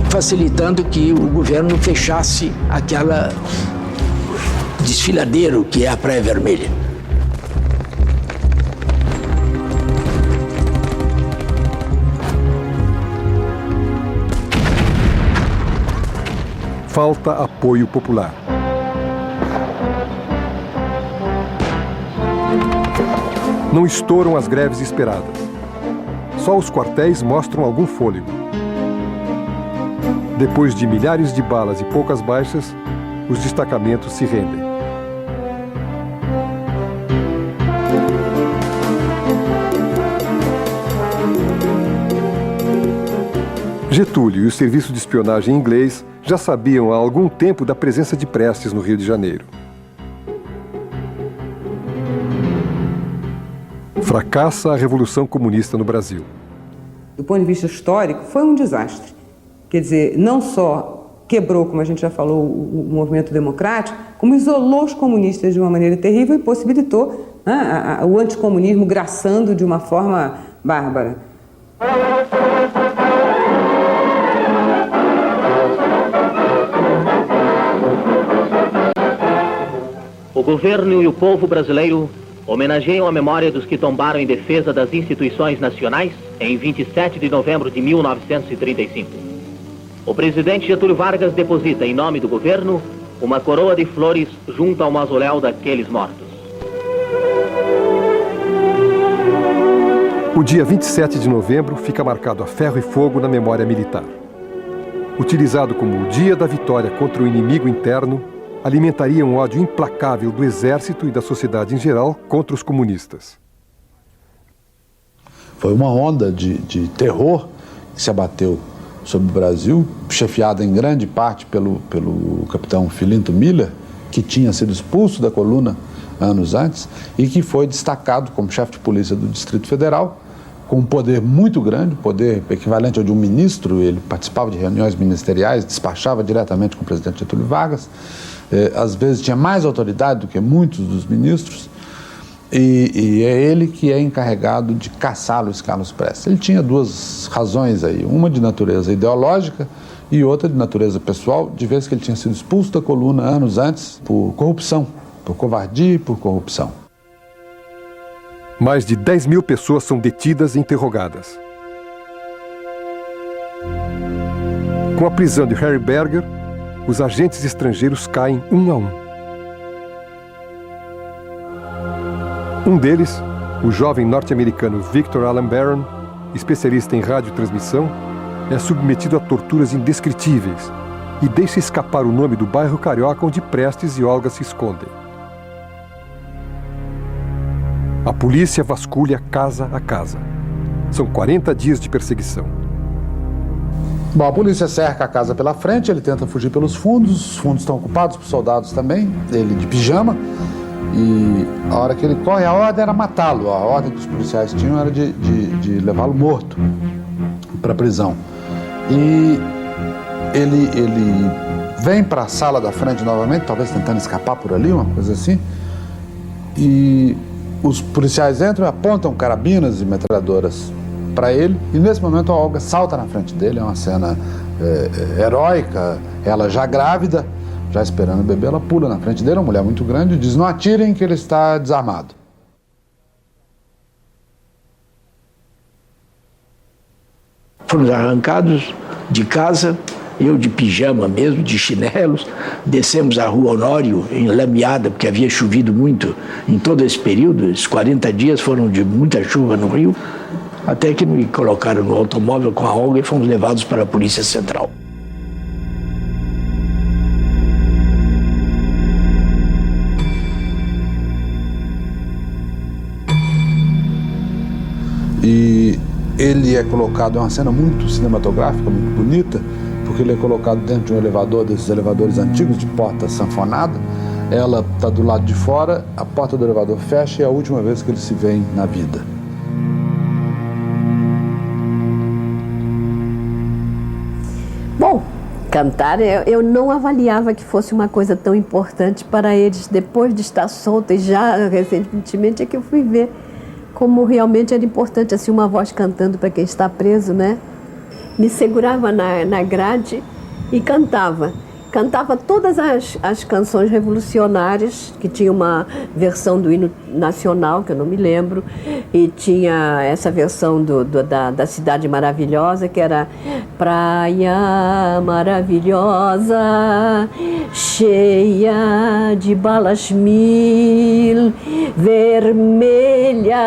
facilitando que o governo fechasse aquela desfiladeiro que é a Praia Vermelha.
Falta apoio popular. Não estouram as greves esperadas. Só os quartéis mostram algum fôlego. Depois de milhares de balas e poucas baixas, os destacamentos se rendem. Getúlio e o serviço de espionagem inglês já sabiam há algum tempo da presença de Prestes no Rio de Janeiro. Fracassa a Revolução Comunista no Brasil.
Do ponto de vista histórico, foi um desastre. Quer dizer, não só quebrou, como a gente já falou, o movimento democrático, como isolou os comunistas de uma maneira terrível e possibilitou o anticomunismo graçando de uma forma bárbara.
O governo e o povo brasileiro homenageiam a memória dos que tombaram em defesa das instituições nacionais em 27 de novembro de 1935. O presidente Getúlio Vargas deposita, em nome do governo, uma coroa de flores junto ao mausoléu daqueles mortos.
O dia 27 de novembro fica marcado a ferro e fogo na memória militar. Utilizado como o dia da vitória contra o inimigo interno, alimentaria um ódio implacável do exército e da sociedade em geral contra os comunistas.
Foi uma onda de terror que se abateu sobre o Brasil, chefiada em grande parte pelo capitão Filinto Miller, que tinha sido expulso da coluna anos antes e que foi destacado como chefe de polícia do Distrito Federal, com um poder muito grande, poder equivalente ao de um ministro. Ele participava de reuniões ministeriais, despachava diretamente com o presidente Getúlio Vargas, às vezes tinha mais autoridade do que muitos dos ministros, e é ele que é encarregado de caçar Luiz Carlos Prestes. Ele tinha duas razões aí, uma de natureza ideológica e outra de natureza pessoal, de vez que ele tinha sido expulso da coluna anos antes por corrupção, por covardia e por corrupção.
Mais de 10 mil pessoas são detidas e interrogadas. Com a prisão de Harry Berger, os agentes estrangeiros caem um a um. Um deles, o jovem norte-americano Victor Allen Barron, especialista em radiotransmissão, é submetido a torturas indescritíveis e deixa escapar o nome do bairro carioca onde Prestes e Olga se escondem. A polícia vasculha casa a casa. São 40 dias de perseguição.
Bom, a polícia cerca a casa pela frente, ele tenta fugir pelos fundos, os fundos estão ocupados por soldados também, ele de pijama, e a hora que ele corre, a ordem era matá-lo, a ordem que os policiais tinham era de levá-lo morto para a prisão. E ele vem para a sala da frente novamente, talvez tentando escapar por ali, uma coisa assim, e os policiais entram e apontam carabinas e metralhadoras para ele, e nesse momento a Olga salta na frente dele, é uma cena heróica, ela já grávida, já esperando o bebê, ela pula na frente dele, uma mulher muito grande, e diz: não atirem que ele está desarmado.
Fomos arrancados de casa, eu de pijama mesmo, de chinelos, descemos a rua Honório, enlameada, porque havia chovido muito em todo esse período, esses 40 dias foram de muita chuva no Rio, até que me colocaram no automóvel com a Olga e fomos levados para a Polícia Central.
E ele é colocado, é uma cena muito cinematográfica, muito bonita, porque ele é colocado dentro de um elevador, desses elevadores antigos de porta sanfonada. Ela está do lado de fora, a porta do elevador fecha e é a última vez que eles se veem na vida.
Bom, cantar, eu não avaliava que fosse uma coisa tão importante para eles. Depois de estar solta e já recentemente é que eu fui ver como realmente era importante, assim, uma voz cantando para quem está preso, né? Me segurava na grade e cantava. Cantava todas as canções revolucionárias, que tinha uma versão do hino nacional, que eu não me lembro, e tinha essa versão da Cidade Maravilhosa, que era Praia maravilhosa, cheia de balas mil, vermelha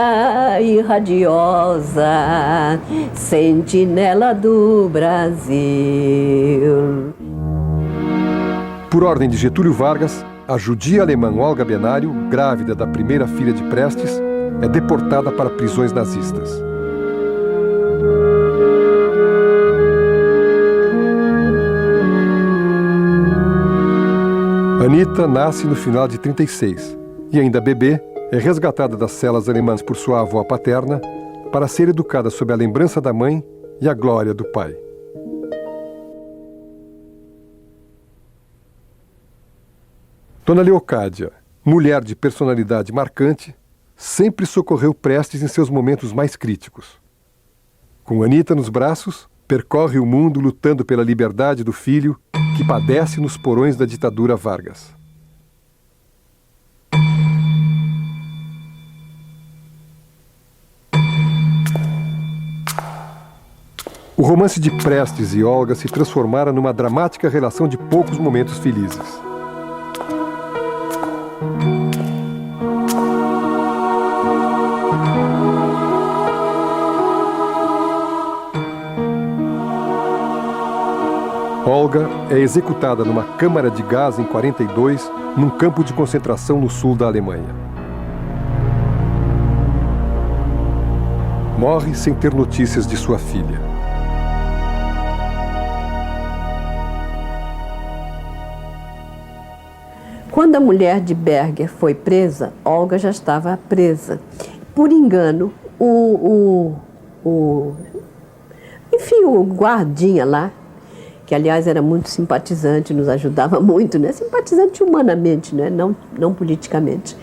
e radiosa, sentinela do Brasil.
Por ordem de Getúlio Vargas, a judia alemã Olga Benário, grávida da primeira filha de Prestes, é deportada para prisões nazistas. Anita nasce no final de 36 e, ainda bebê, é resgatada das celas alemãs por sua avó paterna para ser educada sob a lembrança da mãe e a glória do pai. Dona Leocádia, mulher de personalidade marcante, sempre socorreu Prestes em seus momentos mais críticos. Com Anita nos braços, percorre o mundo lutando pela liberdade do filho que padece nos porões da ditadura Vargas. O romance de Prestes e Olga se transformara numa dramática relação de poucos momentos felizes. Olga é executada numa câmara de gás em 42, num campo de concentração no sul da Alemanha. Morre sem ter notícias de sua filha.
Quando a mulher de Berger foi presa, Olga já estava presa. Por engano, o guardinha lá, que aliás era muito simpatizante, nos ajudava muito, né? Simpatizante humanamente, né? Não politicamente.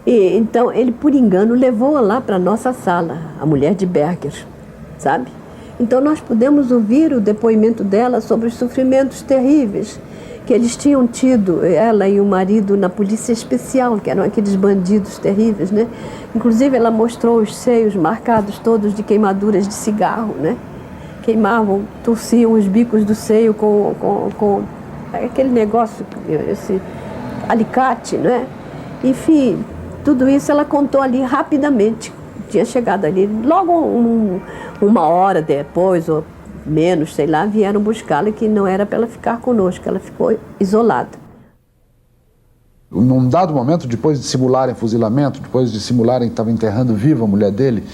E, então, ele, por engano, levou-a lá para a nossa sala, a mulher de Berger, sabe? Então, nós pudemos ouvir o depoimento dela sobre os sofrimentos terríveis que eles tinham tido, ela e o marido, na polícia especial, que eram aqueles bandidos terríveis, né? Inclusive, ela mostrou os seios marcados todos de queimaduras de cigarro, né? Queimavam, torciam os bicos do seio com aquele negócio, esse alicate, né? Enfim, tudo isso ela contou ali rapidamente. Tinha chegado ali, logo uma hora depois, ou menos, sei lá, vieram buscá-la, que não era para ela ficar conosco, ela ficou isolada.
Num dado momento, depois de simularem fuzilamento, depois de simularem que estavam enterrando viva a mulher dele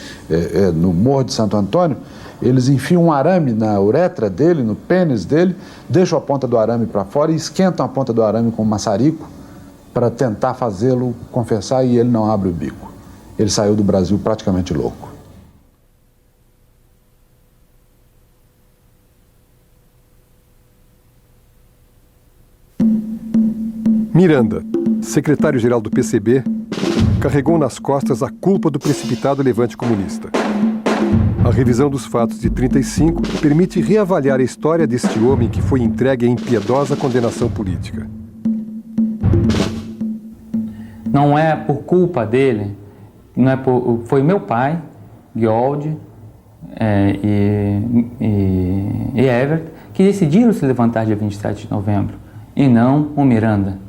no Morro de Santo Antônio, eles enfiam um arame na uretra dele, no pênis dele, deixam a ponta do arame para fora e esquentam a ponta do arame com um maçarico para tentar fazê-lo confessar, e ele não abre o bico. Ele saiu do Brasil praticamente louco.
Miranda, secretário-geral do PCB, carregou nas costas a culpa do precipitado levante comunista. A revisão dos fatos de 35 permite reavaliar a história deste homem que foi entregue à impiedosa condenação política.
Não é por culpa dele, foi meu pai, Georg e Evert, que decidiram se levantar dia 27 de novembro, e não o Miranda.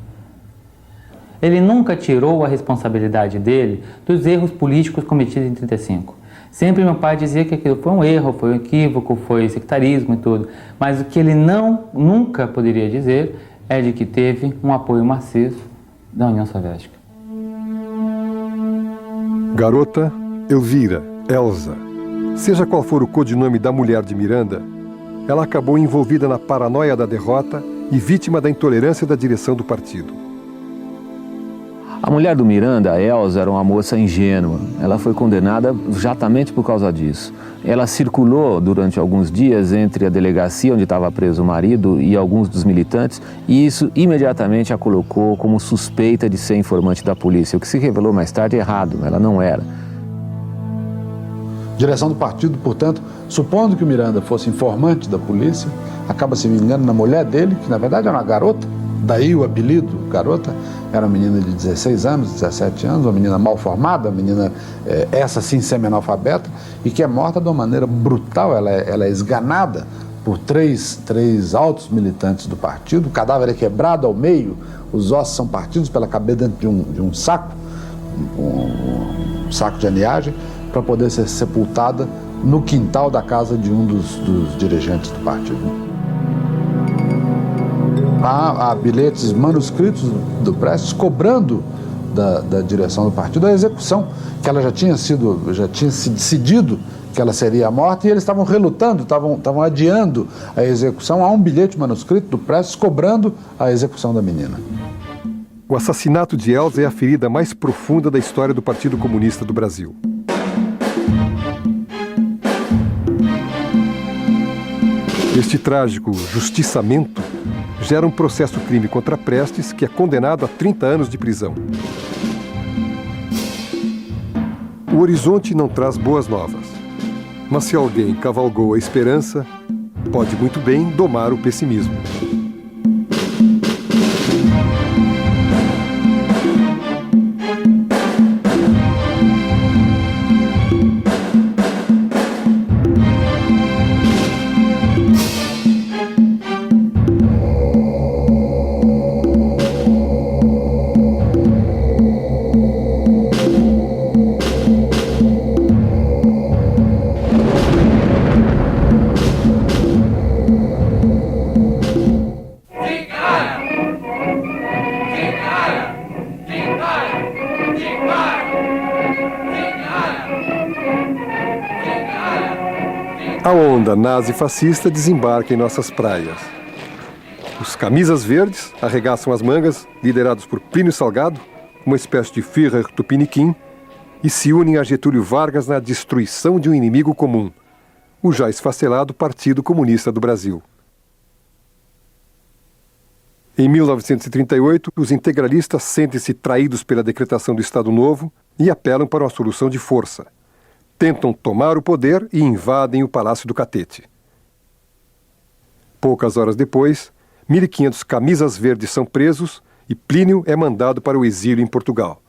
Ele nunca tirou a responsabilidade dele dos erros políticos cometidos em 35. Sempre meu pai dizia que aquilo foi um erro, foi um equívoco, foi sectarismo e tudo. Mas o que ele nunca poderia dizer é de que teve um apoio maciço da União Soviética.
Garota, Elvira, Elza. Seja qual for o codinome da mulher de Miranda, ela acabou envolvida na paranoia da derrota e vítima da intolerância da direção do partido.
A mulher do Miranda, a Elza, era uma moça ingênua. Ela foi condenada exatamente por causa disso. Ela circulou durante alguns dias entre a delegacia onde estava preso o marido e alguns dos militantes, e isso imediatamente a colocou como suspeita de ser informante da polícia, o que se revelou mais tarde errado, ela não era.
Direção do partido, portanto, supondo que o Miranda fosse informante da polícia, acaba se vingando na mulher dele, que na verdade era uma garota, daí o apelido garota. Era uma menina de 16 anos, 17 anos, uma menina mal formada, uma menina, essa sim, semi-analfabeta, e que é morta de uma maneira brutal. Ela é esganada por três altos militantes do partido, o cadáver é quebrado ao meio, os ossos são partidos pela cabeça dentro de um saco, um saco de aninhagem, para poder ser sepultada no quintal da casa de um dos dirigentes do partido. Há bilhetes manuscritos do Prestes cobrando da direção do partido a execução, que ela já tinha se decidido que ela seria morta, e eles estavam relutando, estavam adiando a execução. Há um bilhete manuscrito do Prestes cobrando a execução da menina.
O assassinato de Elza é a ferida mais profunda da história do Partido Comunista do Brasil. Este trágico justiçamento gera um processo-crime contra Prestes, que é condenado a 30 anos de prisão. O horizonte não traz boas novas, mas se alguém cavalgou a esperança, pode muito bem domar o pessimismo. A onda nazi-fascista desembarca em nossas praias. Os camisas verdes arregaçam as mangas, liderados por Plínio Salgado, uma espécie de Führer tupiniquim, e se unem a Getúlio Vargas na destruição de um inimigo comum, o já esfacelado Partido Comunista do Brasil. Em 1938, os integralistas sentem-se traídos pela decretação do Estado Novo e apelam para uma solução de força. Tentam tomar o poder e invadem o Palácio do Catete. Poucas horas depois, 1.500 camisas verdes são presos e Plínio é mandado para o exílio em Portugal.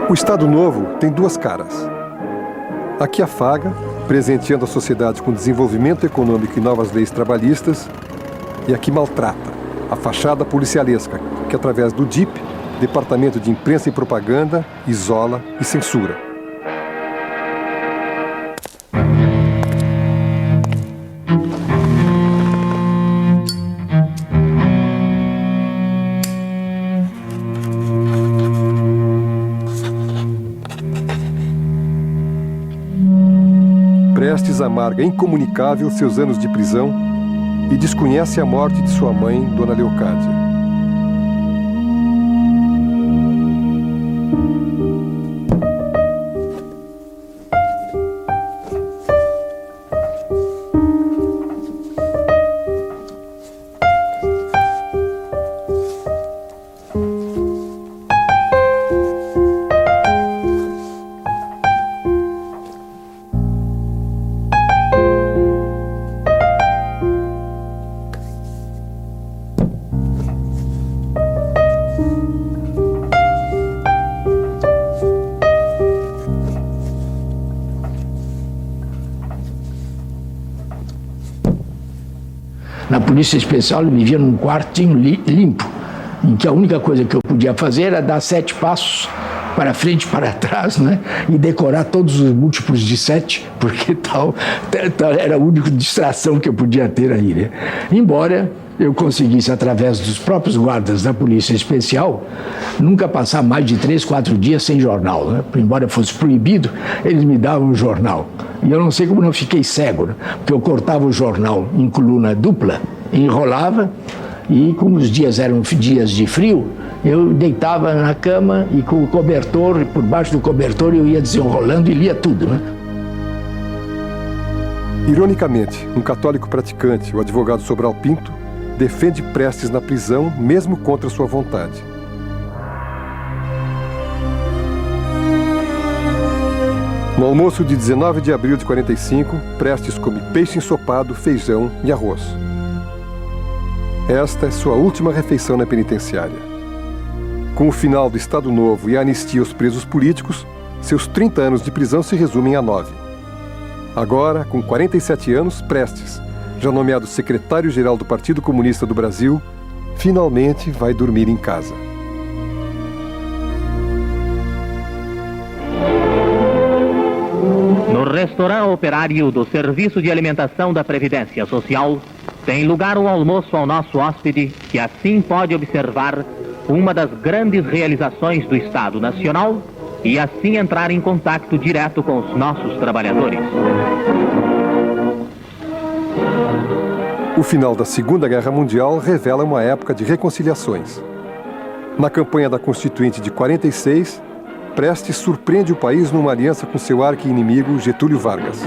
O Estado Novo tem duas caras. A que afaga, presenteando a sociedade com desenvolvimento econômico e novas leis trabalhistas, e a que maltrata, a fachada policialesca, que através do DIP, Departamento de Imprensa e Propaganda, isola e censura. Prestes amarga incomunicável seus anos de prisão e desconhece a morte de sua mãe, Dona Leocádia.
Na Polícia Especial eu vivia num quartinho limpo, em que a única coisa que eu podia fazer era dar 7 passos para frente e para trás, né? E decorar todos os múltiplos de 7, porque tal era a única distração que eu podia ter aí, né? Embora eu conseguisse, através dos próprios guardas da Polícia Especial, nunca passar mais de 3, 4 dias sem jornal, né? Embora fosse proibido, eles me davam um jornal. E eu não sei como não fiquei cego, né? Porque eu cortava o jornal em coluna dupla, enrolava, e como os dias eram dias de frio, eu deitava na cama e com o cobertor, por baixo do cobertor, eu ia desenrolando e lia tudo, né?
Ironicamente, um católico praticante, o advogado Sobral Pinto, defende Prestes na prisão, mesmo contra sua vontade. No almoço de 19 de abril de 45, Prestes come peixe ensopado, feijão e arroz. Esta é sua última refeição na penitenciária. Com o final do Estado Novo e a anistia aos presos políticos, seus 30 anos de prisão se resumem a 9. Agora, com 47 anos, Prestes, já nomeado secretário-geral do Partido Comunista do Brasil, finalmente vai dormir em casa.
No restaurante operário do Serviço de Alimentação da Previdência Social, tem lugar um almoço ao nosso hóspede, que assim pode observar uma das grandes realizações do Estado Nacional e assim entrar em contato direto com os nossos trabalhadores.
O final da Segunda Guerra Mundial revela uma época de reconciliações. Na campanha da Constituinte de 46, Prestes surpreende o país numa aliança com seu arqui-inimigo Getúlio Vargas.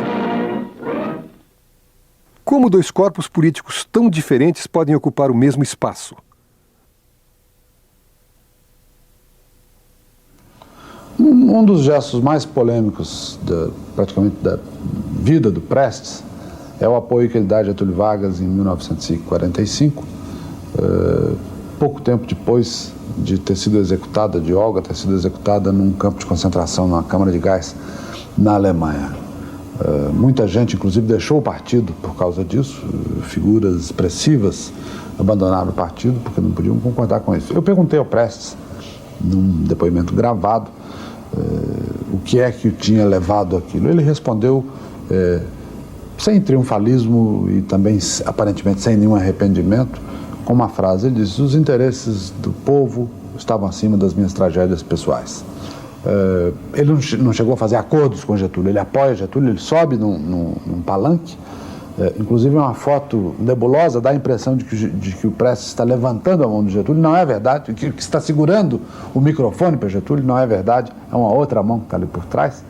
Como dois corpos políticos tão diferentes podem ocupar o mesmo espaço?
Um dos gestos mais polêmicos, praticamente da vida do Prestes, é o apoio que ele dá a Getúlio Vargas em 1945, pouco tempo depois de ter sido executada, de Olga ter sido executada num campo de concentração, numa câmara de gás, na Alemanha. Muita gente, inclusive, deixou o partido por causa disso, figuras expressivas abandonaram o partido porque não podiam concordar com isso. Eu perguntei ao Prestes, num depoimento gravado, o que é que o tinha levado àquilo. Ele respondeu sem triunfalismo e também aparentemente sem nenhum arrependimento, com uma frase. Ele disse: os interesses do povo estavam acima das minhas tragédias pessoais. Ele não chegou a fazer acordos com Getúlio, ele apoia Getúlio, ele sobe num palanque, inclusive uma foto nebulosa dá a impressão de que o Prestes está levantando a mão do Getúlio. Não é verdade, que está segurando o microfone para Getúlio, não é verdade, é uma outra mão que está ali por trás.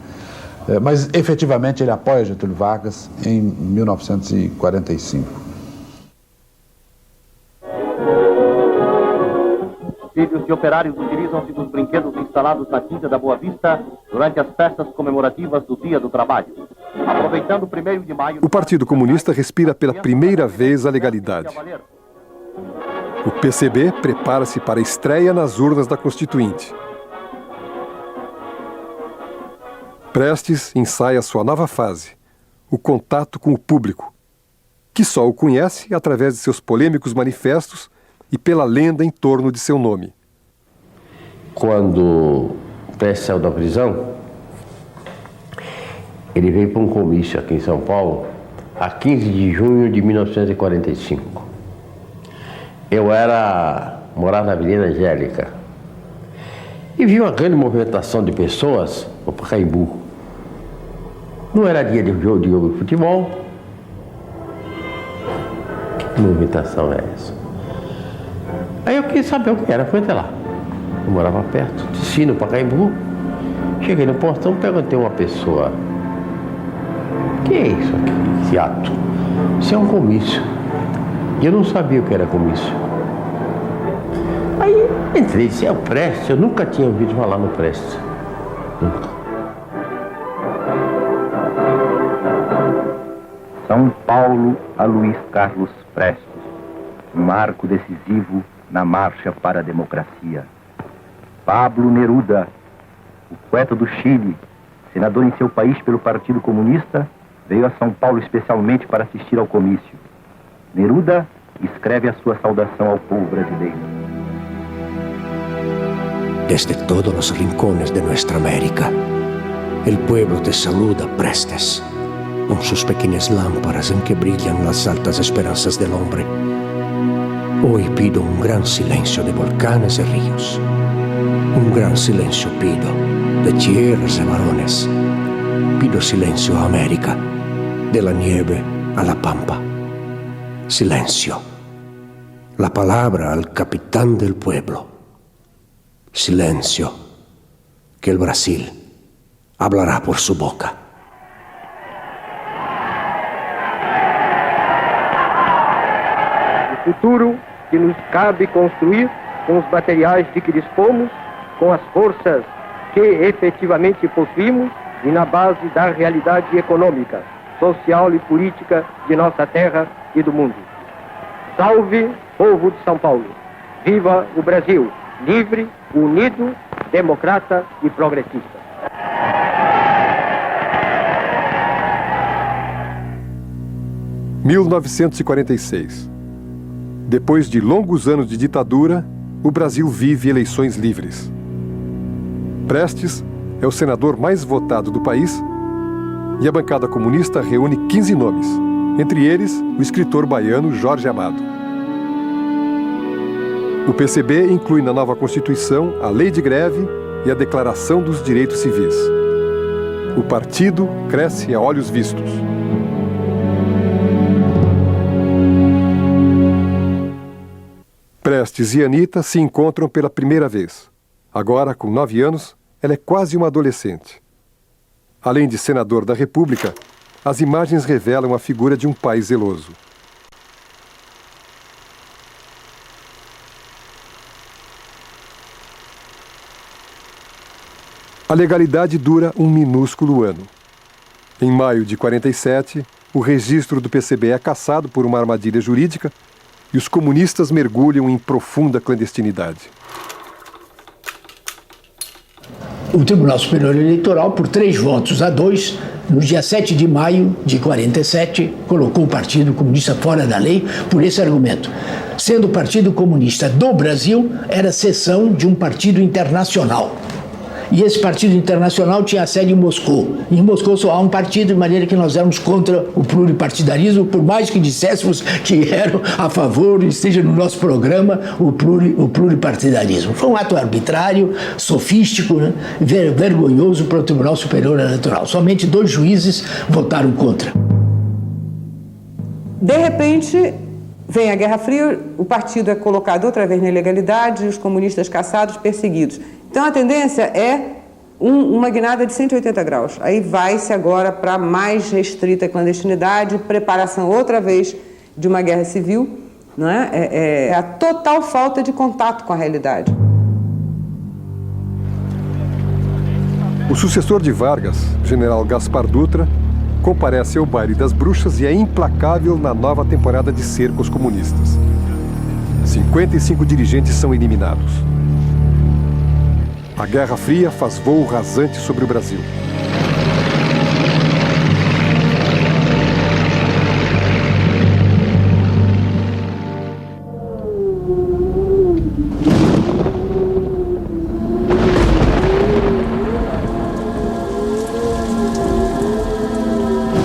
Mas efetivamente ele apoia Getúlio Vargas em 1945.
Filhos de operários utilizam-se dos brinquedos instalados na Quinta da Boa Vista durante as festas comemorativas do Dia do Trabalho. Aproveitando o 1º de maio...
O Partido Comunista respira pela primeira vez a legalidade. O PCB prepara-se para a estreia nas urnas da Constituinte. Prestes ensaia sua nova fase, o contato com o público, que só o conhece através de seus polêmicos manifestos e pela lenda em torno de seu nome.
Quando Prestes saiu da prisão, ele veio para um comício aqui em São Paulo, a 15 de junho de 1945. Eu morava na Avenida Angélica e vi uma grande movimentação de pessoas no Pacaembu. Não era dia de jogo de futebol. Que movimentação é essa? Aí eu quis saber o que era, fui até lá. Eu morava perto, desci no Pacaembu, cheguei no portão, perguntei a uma pessoa: o que é isso aqui, esse ato? Isso é um comício. E eu não sabia o que era comício. Aí entrei e disse: é o Prestes. Eu nunca tinha ouvido falar no Prestes. Nunca.
São Paulo a Luiz Carlos Prestes, marco decisivo na marcha para a democracia. Pablo Neruda, o poeta do Chile, senador em seu país pelo Partido Comunista, veio a São Paulo especialmente para assistir ao comício. Neruda escreve a sua saudação ao povo brasileiro.
Desde todos los rincones de nuestra América, el pueblo te saluda, Prestes, con sus pequeñas lámparas en que brillan las altas esperanzas del hombre. Hoy pido un gran silencio de volcanes y ríos. Un gran silencio pido de tierras y varones. Pido silencio a América, de la nieve a la pampa. Silencio. La palabra al capitán del pueblo. Silencio. Que el Brasil hablará por su boca.
O futuro que nos cabe construir com os materiais de que dispomos, com as forças que efetivamente possuímos e na base da realidade econômica, social e política de nossa terra e do mundo. Salve, povo de São Paulo! Viva o Brasil, livre, unido, democrata e progressista!
– 1946. Depois de longos anos de ditadura, o Brasil vive eleições livres. Prestes é o senador mais votado do país e a bancada comunista reúne 15 nomes, entre eles o escritor baiano Jorge Amado. O PCB inclui na nova Constituição a lei de greve e a Declaração dos Direitos Civis. O partido cresce a olhos vistos. Prestes e Anita se encontram pela primeira vez. Agora, com 9 anos, ela é quase uma adolescente. Além de senador da República, as imagens revelam a figura de um pai zeloso. A legalidade dura um minúsculo ano. Em maio de 47, o registro do PCB é cassado por uma armadilha jurídica e os comunistas mergulham em profunda clandestinidade.
O Tribunal Superior Eleitoral, por 3-2, no dia 7 de maio de 47, colocou o Partido Comunista fora da lei por esse argumento. Sendo o Partido Comunista do Brasil, era seção de um partido internacional. E esse partido internacional tinha sede em Moscou. Em Moscou só há um partido, de maneira que nós éramos contra o pluripartidarismo, por mais que disséssemos que eram a favor, esteja no nosso programa, o pluripartidarismo. Foi um ato arbitrário, sofístico, né? Vergonhoso para o Tribunal Superior Eleitoral. Somente 2 juízes votaram contra.
De repente, vem a Guerra Fria, o partido é colocado outra vez na ilegalidade, os comunistas caçados, perseguidos. Então a tendência é uma guinada de 180 graus. Aí vai-se agora para mais restrita clandestinidade, preparação outra vez de uma guerra civil, não é? É a total falta de contato com a realidade.
O sucessor de Vargas, general Gaspar Dutra, comparece ao baile das bruxas e é implacável na nova temporada de cerco aos comunistas. 55 dirigentes são eliminados. A Guerra Fria faz voo rasante sobre o Brasil.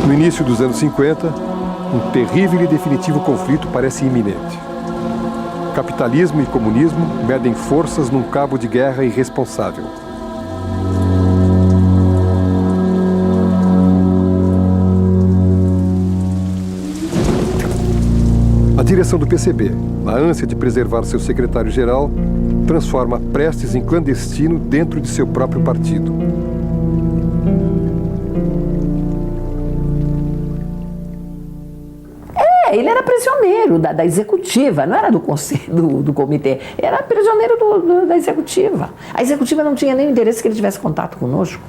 No início dos anos 50, um terrível e definitivo conflito parece iminente. Capitalismo e comunismo medem forças num cabo de guerra irresponsável. A direção do PCB, na ânsia de preservar seu secretário-geral, transforma Prestes em clandestino dentro de seu próprio partido.
Ele era prisioneiro da executiva, não era do conselho, do comitê, era prisioneiro da executiva. A executiva não tinha nem interesse que ele tivesse contato conosco.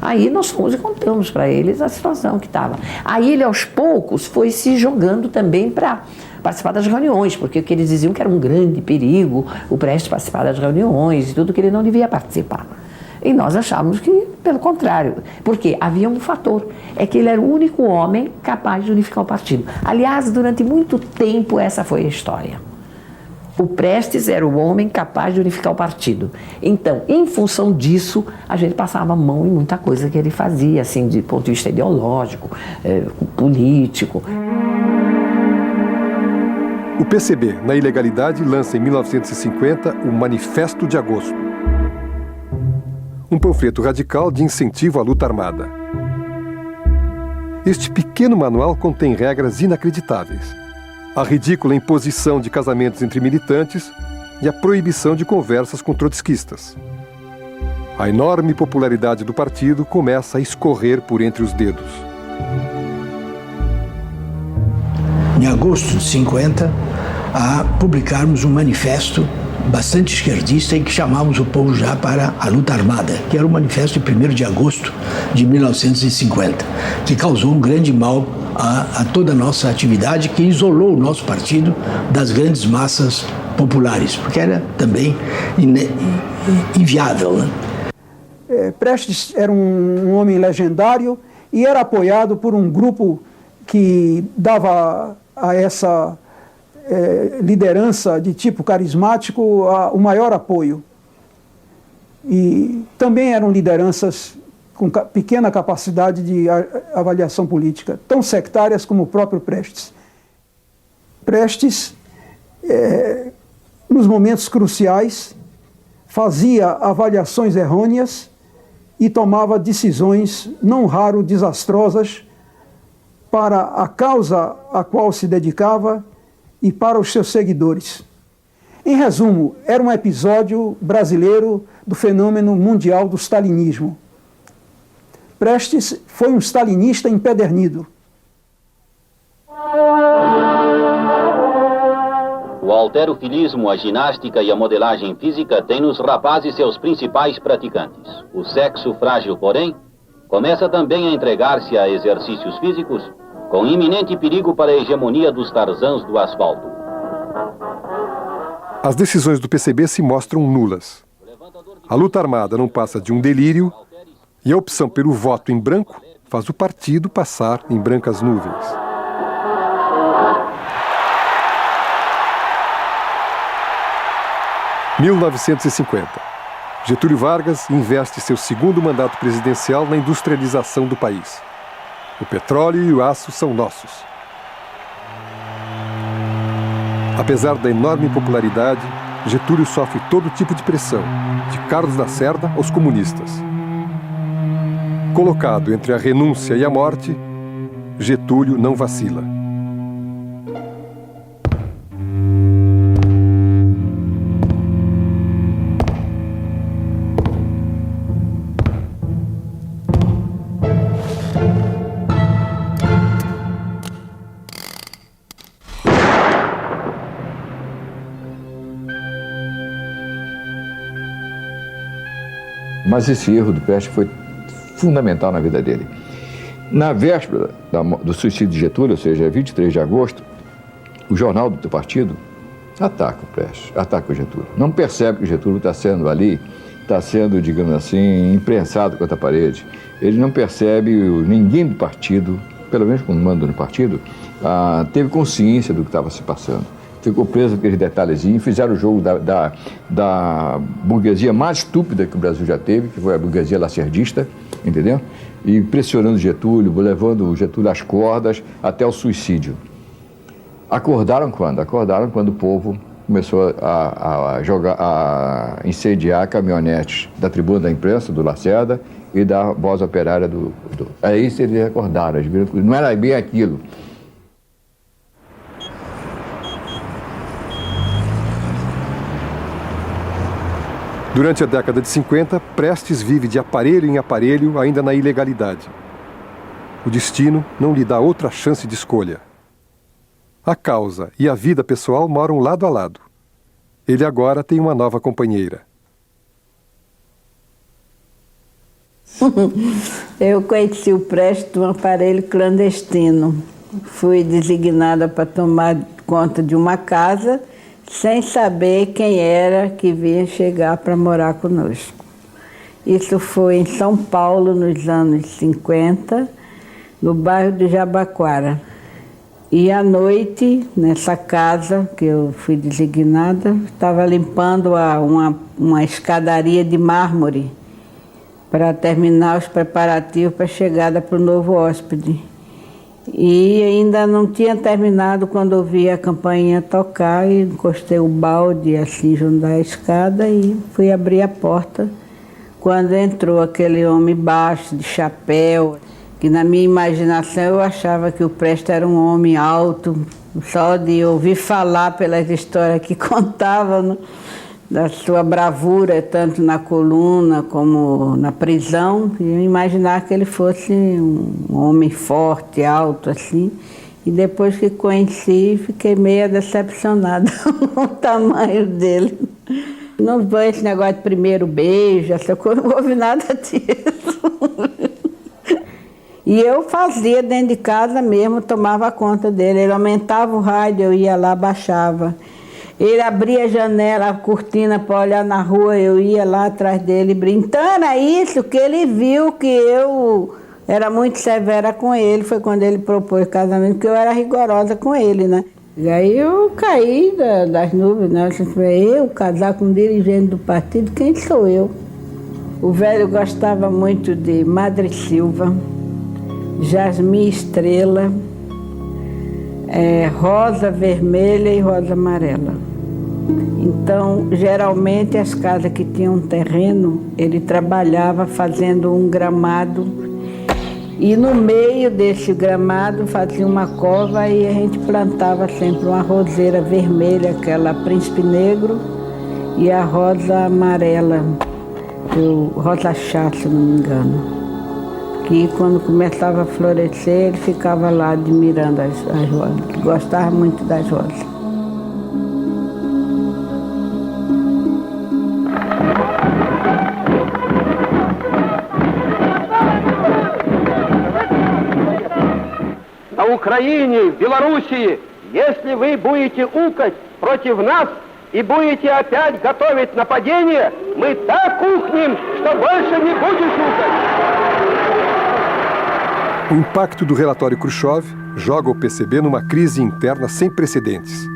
Aí nós fomos e contamos para eles a situação que estava. Aí ele, aos poucos, foi se jogando também para participar das reuniões, porque o que eles diziam que era um grande perigo o Prestes participar das reuniões e tudo, que ele não devia participar. E nós achávamos que, pelo contrário, porque havia um fator, é que ele era o único homem capaz de unificar o partido. Aliás, durante muito tempo essa foi a história. O Prestes era o homem capaz de unificar o partido. Então, em função disso, a gente passava a mão em muita coisa que ele fazia, assim, de ponto de vista ideológico, político.
O PCB, na ilegalidade, lança em 1950 o Manifesto de Agosto. Um panfleto radical de incentivo à luta armada. Este pequeno manual contém regras inacreditáveis. A ridícula imposição de casamentos entre militantes e a proibição de conversas com trotskistas. A enorme popularidade do partido começa a escorrer por entre os dedos.
Em agosto de 50, a publicarmos um manifesto bastante esquerdista em que chamávamos o povo já para a luta armada, que era o manifesto de 1º de agosto de 1950, que causou um grande mal a toda a nossa atividade, que isolou o nosso partido das grandes massas populares, porque era também inviável, né?
Prestes era um homem legendário e era apoiado por um grupo que dava a essa liderança de tipo carismático o maior apoio. E também eram lideranças com pequena capacidade de avaliação política, tão sectárias como o próprio Prestes. Prestes, nos momentos cruciais, fazia avaliações errôneas e tomava decisões, não raro desastrosas, para a causa a qual se dedicava e para os seus seguidores. Em resumo, era um episódio brasileiro do fenômeno mundial do stalinismo. Prestes foi um stalinista empedernido.
O halterofilismo, a ginástica e a modelagem física têm nos rapazes seus principais praticantes. O sexo frágil, porém, começa também a entregar-se a exercícios físicos com iminente perigo para a hegemonia dos tarzãs do asfalto.
As decisões do PCB se mostram nulas. A luta armada não passa de um delírio e a opção pelo voto em branco faz o partido passar em brancas nuvens. – 1950. Getúlio Vargas investe seu segundo mandato presidencial na industrialização do país. O petróleo e o aço são nossos. Apesar da enorme popularidade, Getúlio sofre todo tipo de pressão, de Carlos Lacerda aos comunistas. Colocado entre a renúncia e a morte, Getúlio não vacila.
Mas esse erro do Prestes foi fundamental na vida dele. Na véspera do suicídio de Getúlio, ou seja, 23 de agosto, o jornal do partido ataca o Prestes, ataca o Getúlio. Não percebe que o Getúlio está sendo, digamos assim, imprensado contra a parede. Ele não percebe, ninguém do partido, pelo menos quando manda no partido, teve consciência do que estava se passando. Ficou preso aqueles detalhezinhos, fizeram o jogo da burguesia mais estúpida que o Brasil já teve, que foi a burguesia lacerdista, entendeu? E pressionando Getúlio, levando o Getúlio às cordas até o suicídio. Acordaram quando? Acordaram quando o povo começou a incendiar caminhonetes da Tribuna da Imprensa, do Lacerda, e da Voz Operária É isso que eles acordaram, eles viram que não era bem aquilo.
Durante a década de 50, Prestes vive de aparelho em aparelho, ainda na ilegalidade. O destino não lhe dá outra chance de escolha. A causa e a vida pessoal moram lado a lado. Ele agora tem uma nova companheira.
Eu conheci o Prestes de um aparelho clandestino. Fui designada para tomar conta de uma casa, sem saber quem era que vinha chegar para morar conosco. Isso foi em São Paulo, nos anos 50, no bairro de Jabaquara. E à noite, nessa casa que eu fui designada, estava limpando uma escadaria de mármore para terminar os preparativos para a chegada para o novo hóspede. E ainda não tinha terminado quando ouvi a campainha tocar e encostei o balde assim junto da escada e fui abrir a porta. Quando entrou aquele homem baixo, de chapéu, que na minha imaginação eu achava que o Prestes era um homem alto, só de ouvir falar pelas histórias que contavam, da sua bravura, tanto na coluna como na prisão, e eu imaginava que ele fosse um homem forte, alto, assim. E depois que conheci, fiquei meio decepcionada com o tamanho dele. Não foi esse negócio de primeiro beijo, essa coisa, não houve nada disso. E eu fazia dentro de casa mesmo, tomava conta dele. Ele aumentava o rádio, eu ia lá, baixava. Ele abria a janela, a cortina para olhar na rua, eu ia lá atrás dele brincando. Era isso que ele viu que eu era muito severa com ele. Foi quando ele propôs casamento, que eu era rigorosa com ele, né? E aí eu caí das nuvens, né? Eu casar com um dirigente do partido, quem sou eu? O velho gostava muito de Madre Silva, Jasmim Estrela, rosa vermelha e rosa amarela. Então, geralmente, as casas que tinham terreno, ele trabalhava fazendo um gramado. E no meio desse gramado fazia uma cova e a gente plantava sempre uma roseira vermelha, aquela príncipe negro, e a rosa amarela, rosa chá, se não me engano. Que quando começava a florescer, ele ficava lá admirando as rosas. Gostava muito das rosas.
На Украине, в Белоруссии, если вы будете укать против нас и будете опять готовить нападение, мы так ухнем, что больше не будешь укать.
O impacto do relatório Khrushchev joga o PCB numa crise interna sem precedentes.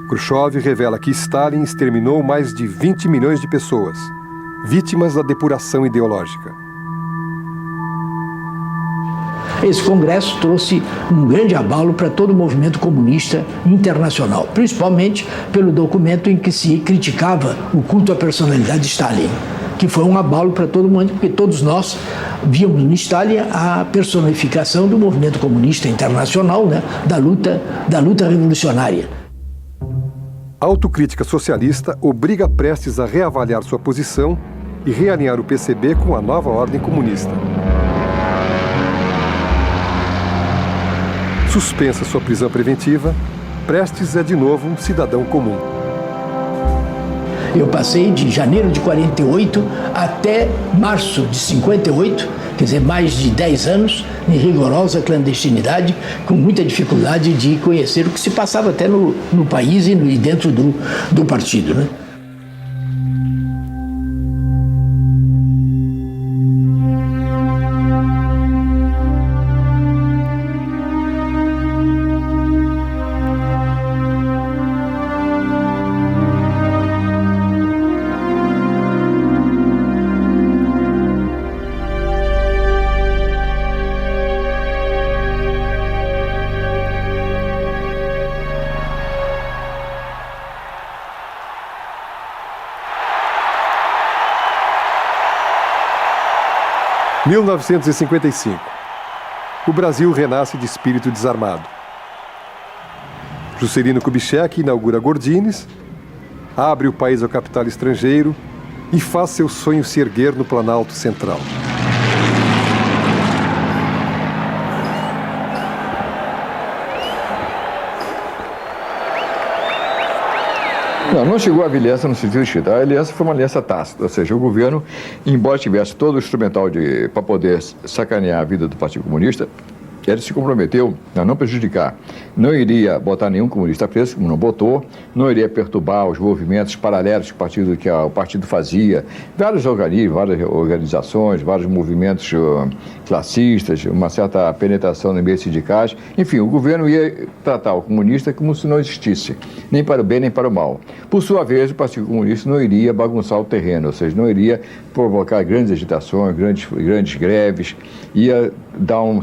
Khrushchev revela que Stalin exterminou mais de 20 milhões de pessoas, vítimas da depuração ideológica.
Esse congresso trouxe um grande abalo para todo o movimento comunista internacional, principalmente pelo documento em que se criticava o culto à personalidade de Stalin, que foi um abalo para todo mundo, porque todos nós víamos no Stalin a personificação do movimento comunista internacional, né, da luta revolucionária.
A autocrítica socialista obriga Prestes a reavaliar sua posição e realinhar o PCB com a nova ordem comunista. Suspensa sua prisão preventiva, Prestes é de novo um cidadão comum.
Eu passei de janeiro de 48 até março de 58, quer dizer, mais de 10 anos em rigorosa clandestinidade, com muita dificuldade de conhecer o que se passava até no país e dentro do partido, né?
Em 1955, o Brasil renasce de espírito desarmado. Juscelino Kubitschek inaugura Gordines, abre o país ao capital estrangeiro e faz seu sonho se erguer no Planalto Central.
Não chegou a aliança no sentido estrito. A aliança foi uma aliança tácita, ou seja, o governo, embora tivesse todo o instrumental para poder sacanear a vida do Partido Comunista, ele se comprometeu a não prejudicar. Não iria botar nenhum comunista preso, como não botou, não iria perturbar os movimentos paralelos que o partido fazia, vários organismos, várias organizações, vários movimentos classistas, uma certa penetração no meio sindicais. Enfim, o governo ia tratar o comunista como se não existisse, nem para o bem nem para o mal. Por sua vez, o Partido Comunista não iria bagunçar o terreno, ou seja, não iria provocar grandes agitações, grandes greves, ia dar um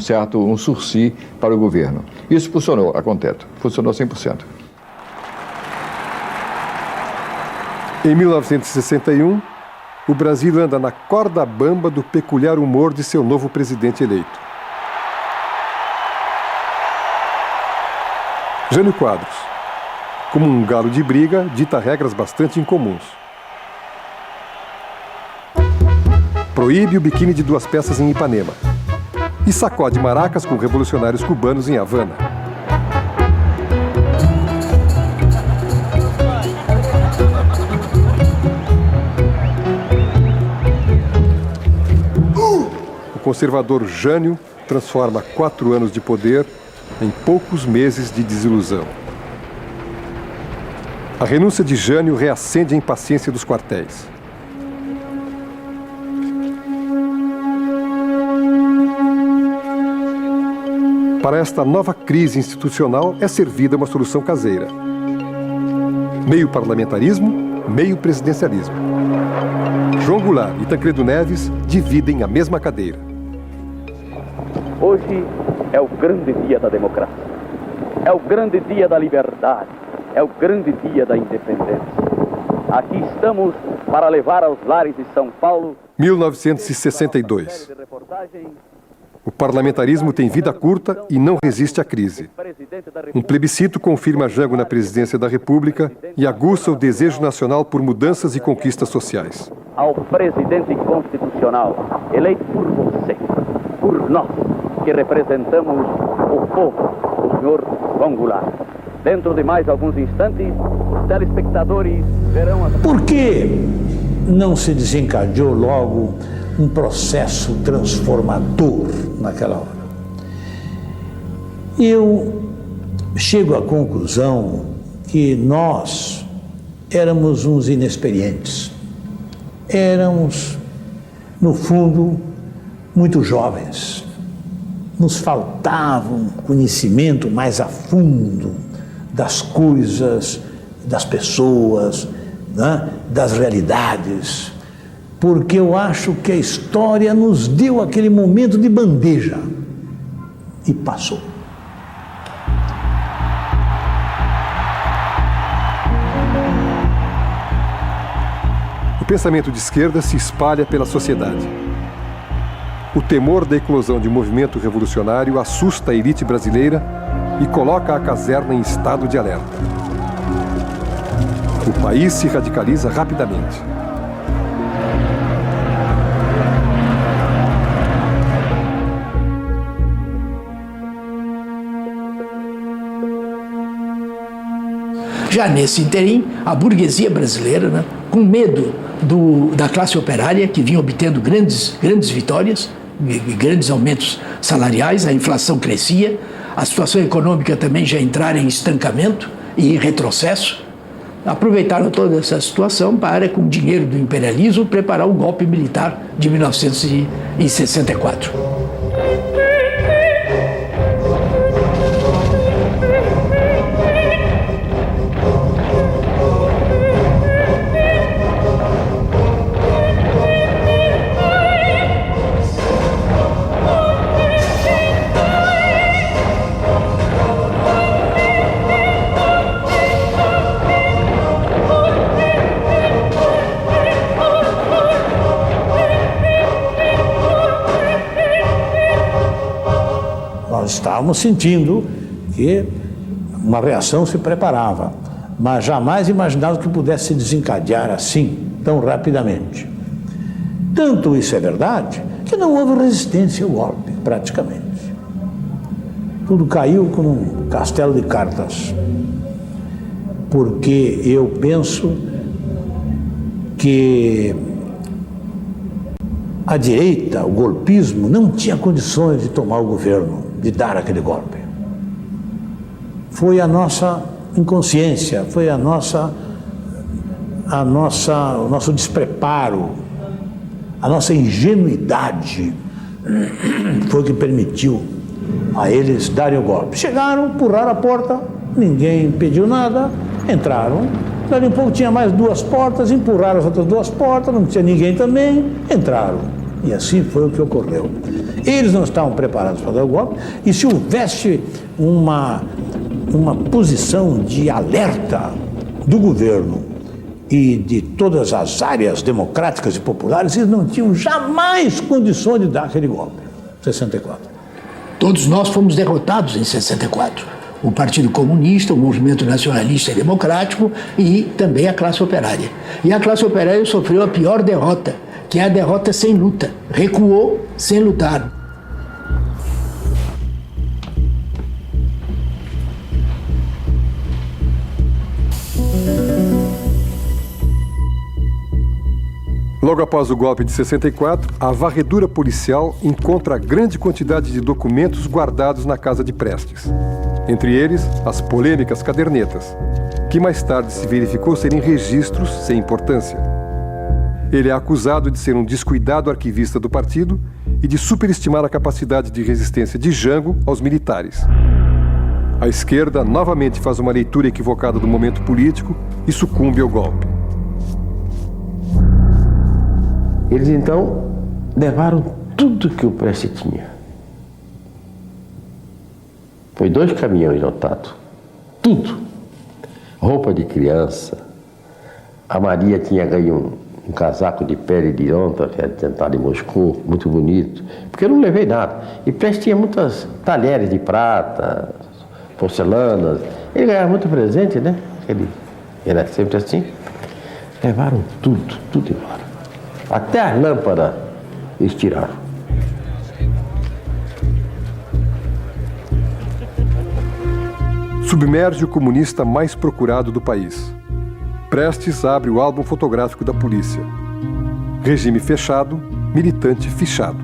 sursi para o governo. Isso funcionou a contento, funcionou 100%.
Em 1961, o Brasil anda na corda bamba do peculiar humor de seu novo presidente eleito. Jânio Quadros, como um galo de briga, dita regras bastante incomuns. Proíbe o biquíni de 2 peças em Ipanema e sacode maracas com revolucionários cubanos em Havana. O conservador Jânio transforma 4 anos de poder em poucos meses de desilusão. A renúncia de Jânio reacende a impaciência dos quartéis. Para esta nova crise institucional é servida uma solução caseira. Meio parlamentarismo, meio presidencialismo. João Goulart e Tancredo Neves dividem a mesma cadeira.
Hoje é o grande dia da democracia. É o grande dia da liberdade.
é o grande dia da independência. Aqui estamos para levar aos lares de São Paulo...
1962. O parlamentarismo tem vida curta e não resiste à crise. Um plebiscito confirma Jango na presidência da República e aguça o desejo nacional por mudanças e conquistas sociais.
Ao presidente constitucional, eleito por você, por nós, que representamos o povo, o senhor João Goulart. Dentro de mais alguns instantes, os telespectadores verão...
Por que não se desencadeou logo um processo transformador naquela hora? Eu chego à conclusão que nós éramos uns inexperientes. Éramos, no fundo, muito jovens. Nos faltava um conhecimento mais a fundo das coisas, das pessoas, né, das realidades, porque eu acho que a história nos deu aquele momento de bandeja e passou.
O pensamento de esquerda se espalha pela sociedade. O temor da eclosão de um movimento revolucionário assusta a elite brasileira e coloca a caserna em estado de alerta. O país se radicaliza rapidamente.
Já nesse interim, a burguesia brasileira, né, com medo da classe operária, que vinha obtendo grandes vitórias, grandes aumentos salariais, a inflação crescia, a situação econômica também já entrara em estancamento e em retrocesso, aproveitaram toda essa situação para, com o dinheiro do imperialismo, preparar o golpe militar de 1964.
Estávamos sentindo que uma reação se preparava, mas jamais imaginávamos que pudesse se desencadear assim, tão rapidamente. Tanto isso é verdade, que não houve resistência ao golpe, praticamente. Tudo caiu como um castelo de cartas, porque eu penso que a direita, o golpismo, não tinha condições de tomar o governo, de dar aquele golpe. Foi a nossa inconsciência, foi o nosso despreparo, a nossa ingenuidade foi o que permitiu a eles darem o golpe. Chegaram, empurraram a porta, ninguém impediu nada, entraram. Dali um pouco tinha mais 2 portas, empurraram as outras 2 portas, não tinha ninguém também, entraram. E assim foi o que ocorreu. Eles não estavam preparados para dar o golpe, e se houvesse uma posição de alerta do governo e de todas as áreas democráticas e populares, eles não tinham jamais condições de dar aquele golpe. 64.
Todos nós fomos derrotados em 64. O Partido Comunista, o Movimento Nacionalista e Democrático e também a classe operária. E a classe operária sofreu a pior derrota, que é a derrota sem luta. Recuou sem lutar.
Logo após o golpe de 64, a varredura policial encontra grande quantidade de documentos guardados na casa de Prestes. Entre eles, as polêmicas cadernetas, que mais tarde se verificou serem registros sem importância. Ele é acusado de ser um descuidado arquivista do partido e de superestimar a capacidade de resistência de Jango aos militares. A esquerda novamente faz uma leitura equivocada do momento político e sucumbe ao golpe.
Eles então levaram tudo que o Prestes tinha. Foi 2 caminhões lotados. Tudo. roupa de criança. A Maria tinha ganho um casaco de pele de onça, que era tentado em Moscou, muito bonito, porque eu não levei nada. E Prestes tinha muitas talheres de prata, porcelanas. Ele ganhava muito presente, né? Ele era sempre assim. Levaram tudo embora. Até as lâmpadas eles tiraram.
Submerge o comunista mais procurado do país. Prestes abre o álbum fotográfico da polícia. Regime fechado, militante fichado.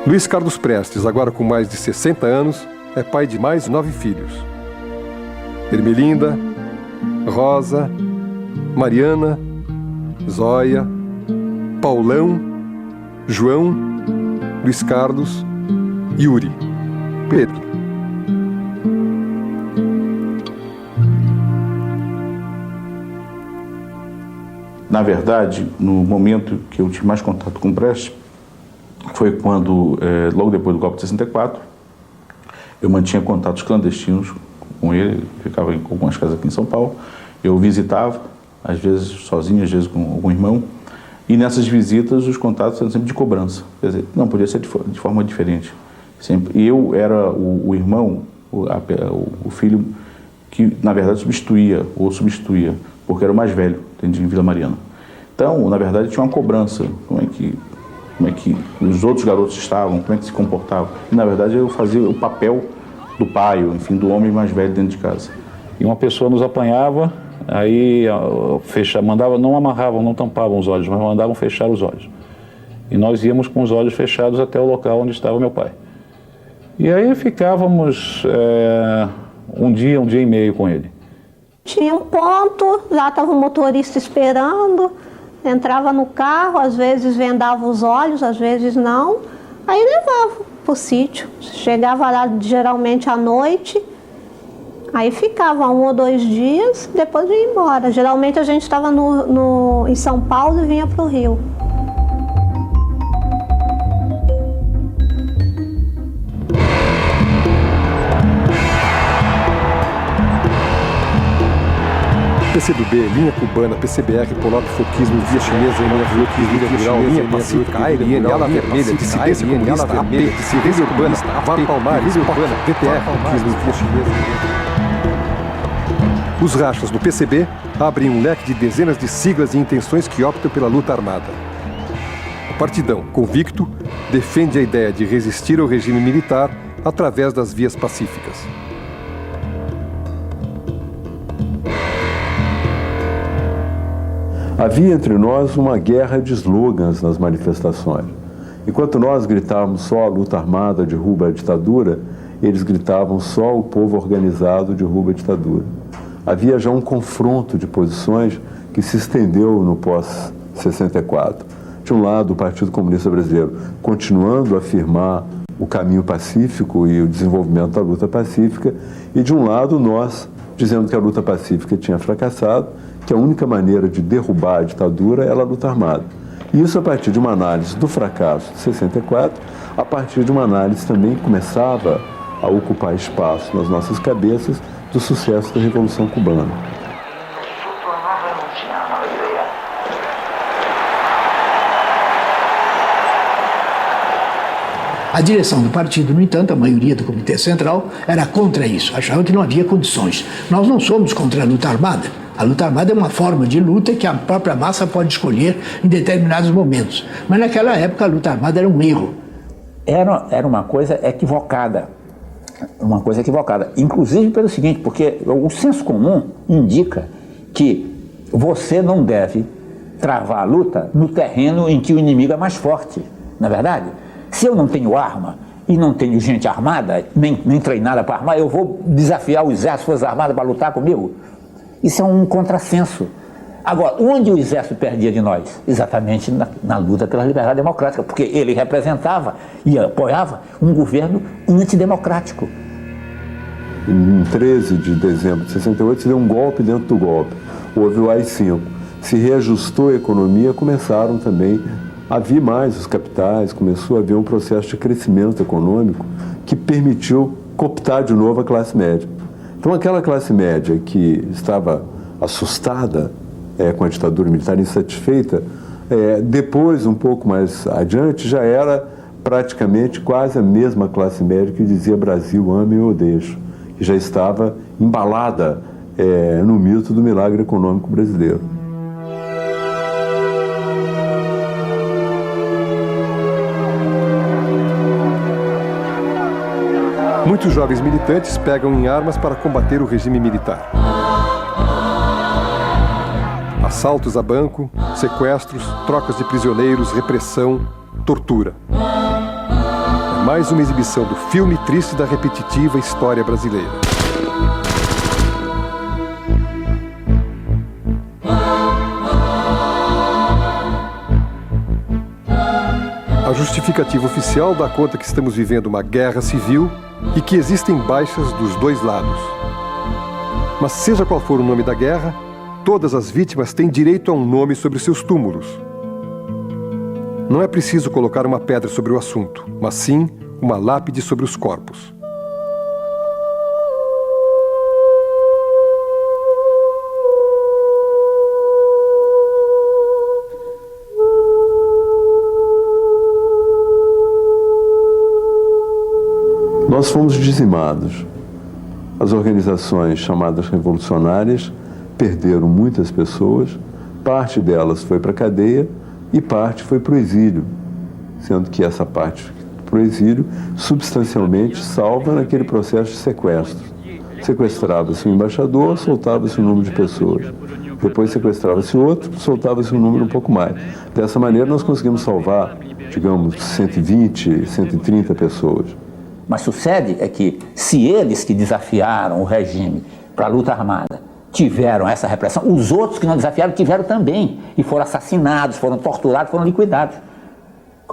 Luiz Carlos Prestes, agora com mais de 60 anos, é pai de mais 9 filhos. Ermelinda, Rosa, Mariana, Zóia, Paulão, João, Luiz Carlos, Yuri, Pedro.
Na verdade, no momento que eu tive mais contato com o Prestes, foi quando, logo depois do golpe de 64, eu mantinha contatos clandestinos com ele, ficava em algumas casas aqui em São Paulo, eu visitava, às vezes sozinho, às vezes com algum irmão, e nessas visitas os contatos eram sempre de cobrança, quer dizer, não podia ser de forma diferente. Sempre. Eu era o irmão, o filho que, na verdade, substituía, porque era o mais velho, entendi, em Vila Mariana. Então, na verdade, tinha uma cobrança, como é que os outros garotos estavam, como é que se comportavam. E, na verdade, eu fazia o papel do pai, ou, enfim, do homem mais velho dentro de casa.
E uma pessoa nos apanhava, aí mandava, não amarravam, não tampavam os olhos, mas mandavam fechar os olhos. E nós íamos com os olhos fechados até o local onde estava meu pai. E aí ficávamos um dia e meio com ele.
Tinha um ponto, lá estava o motorista esperando, entrava no carro, às vezes vendava os olhos, às vezes não, aí levava para o sítio. Chegava lá geralmente à noite, aí ficava 1 ou 2 dias, depois ia embora. Geralmente a gente estava em São Paulo e vinha para o Rio.
PCdoB, linha cubana, PCBR, polaco-foquismo, via chinesa, linha rural, linha pacífica, ARN, ala vermelha, dissidência comunista, AP, dissidência urbana, VAR Palmares, urbana, VPR, foquismo, via chinesa. Os rachas do PCB abrem um leque de dezenas de siglas e intenções que optam pela luta armada. O Partidão, convicto, defende a ideia de resistir ao regime militar através das vias pacíficas.
Havia entre nós uma guerra de slogans nas manifestações. Enquanto nós gritávamos só a luta armada derruba a ditadura, eles gritavam só o povo organizado derruba a ditadura. Havia já um confronto de posições que se estendeu no pós-64. De um lado, o Partido Comunista Brasileiro continuando a afirmar o caminho pacífico e o desenvolvimento da luta pacífica, e de um lado, nós dizendo que a luta pacífica tinha fracassado, que a única maneira de derrubar a ditadura era a luta armada. Isso a partir de uma análise do fracasso de 64, a partir de uma análise também que começava a ocupar espaço nas nossas cabeças do sucesso da Revolução Cubana.
A direção do partido, no entanto, a maioria do Comitê Central, era contra isso, achava que não havia condições. Nós não somos contra a luta armada. A luta armada é uma forma de luta que a própria massa pode escolher em determinados momentos. Mas naquela época a luta armada era um erro.
Era uma coisa equivocada. Uma coisa equivocada. Inclusive pelo seguinte, porque o senso comum indica que você não deve travar a luta no terreno em que o inimigo é mais forte. Não é verdade? Se eu não tenho arma e não tenho gente armada, nem treinada para armar, eu vou desafiar o exército, as forças armadas para lutar comigo? Isso é um contrassenso. Agora, onde o exército perdia de nós? Exatamente na luta pela liberdade democrática, porque ele representava e apoiava um governo antidemocrático.
Em 13 de dezembro de 68, se deu um golpe dentro do golpe. Houve o AI-5. Se reajustou a economia, começaram também a vir mais os capitais, começou a haver um processo de crescimento econômico que permitiu cooptar de novo a classe média. Então, aquela classe média que estava assustada com a ditadura militar, insatisfeita, depois, um pouco mais adiante, já era praticamente quase a mesma classe média que dizia Brasil, ame ou deixe, que já estava embalada no mito do milagre econômico brasileiro.
Muitos jovens militantes pegam em armas para combater o regime militar. Assaltos a banco, sequestros, trocas de prisioneiros, repressão, tortura. É mais uma exibição do filme triste da repetitiva história brasileira. A justificativa oficial dá conta que estamos vivendo uma guerra civil e que existem baixas dos dois lados. Mas seja qual for o nome da guerra, todas as vítimas têm direito a um nome sobre seus túmulos. Não é preciso colocar uma pedra sobre o assunto, mas sim uma lápide sobre os corpos.
Nós fomos dizimados. As organizações chamadas revolucionárias perderam muitas pessoas, parte delas foi para a cadeia e parte foi para o exílio, sendo que essa parte para o exílio substancialmente salva naquele processo de sequestro. Sequestrava-se um embaixador, soltava-se um número de pessoas. Depois sequestrava-se outro, soltava-se um número um pouco mais. Dessa maneira nós conseguimos salvar, digamos, 120, 130 pessoas.
Mas sucede é que se eles que desafiaram o regime para a luta armada tiveram essa repressão, os outros que não desafiaram tiveram também, e foram assassinados, foram torturados, foram liquidados,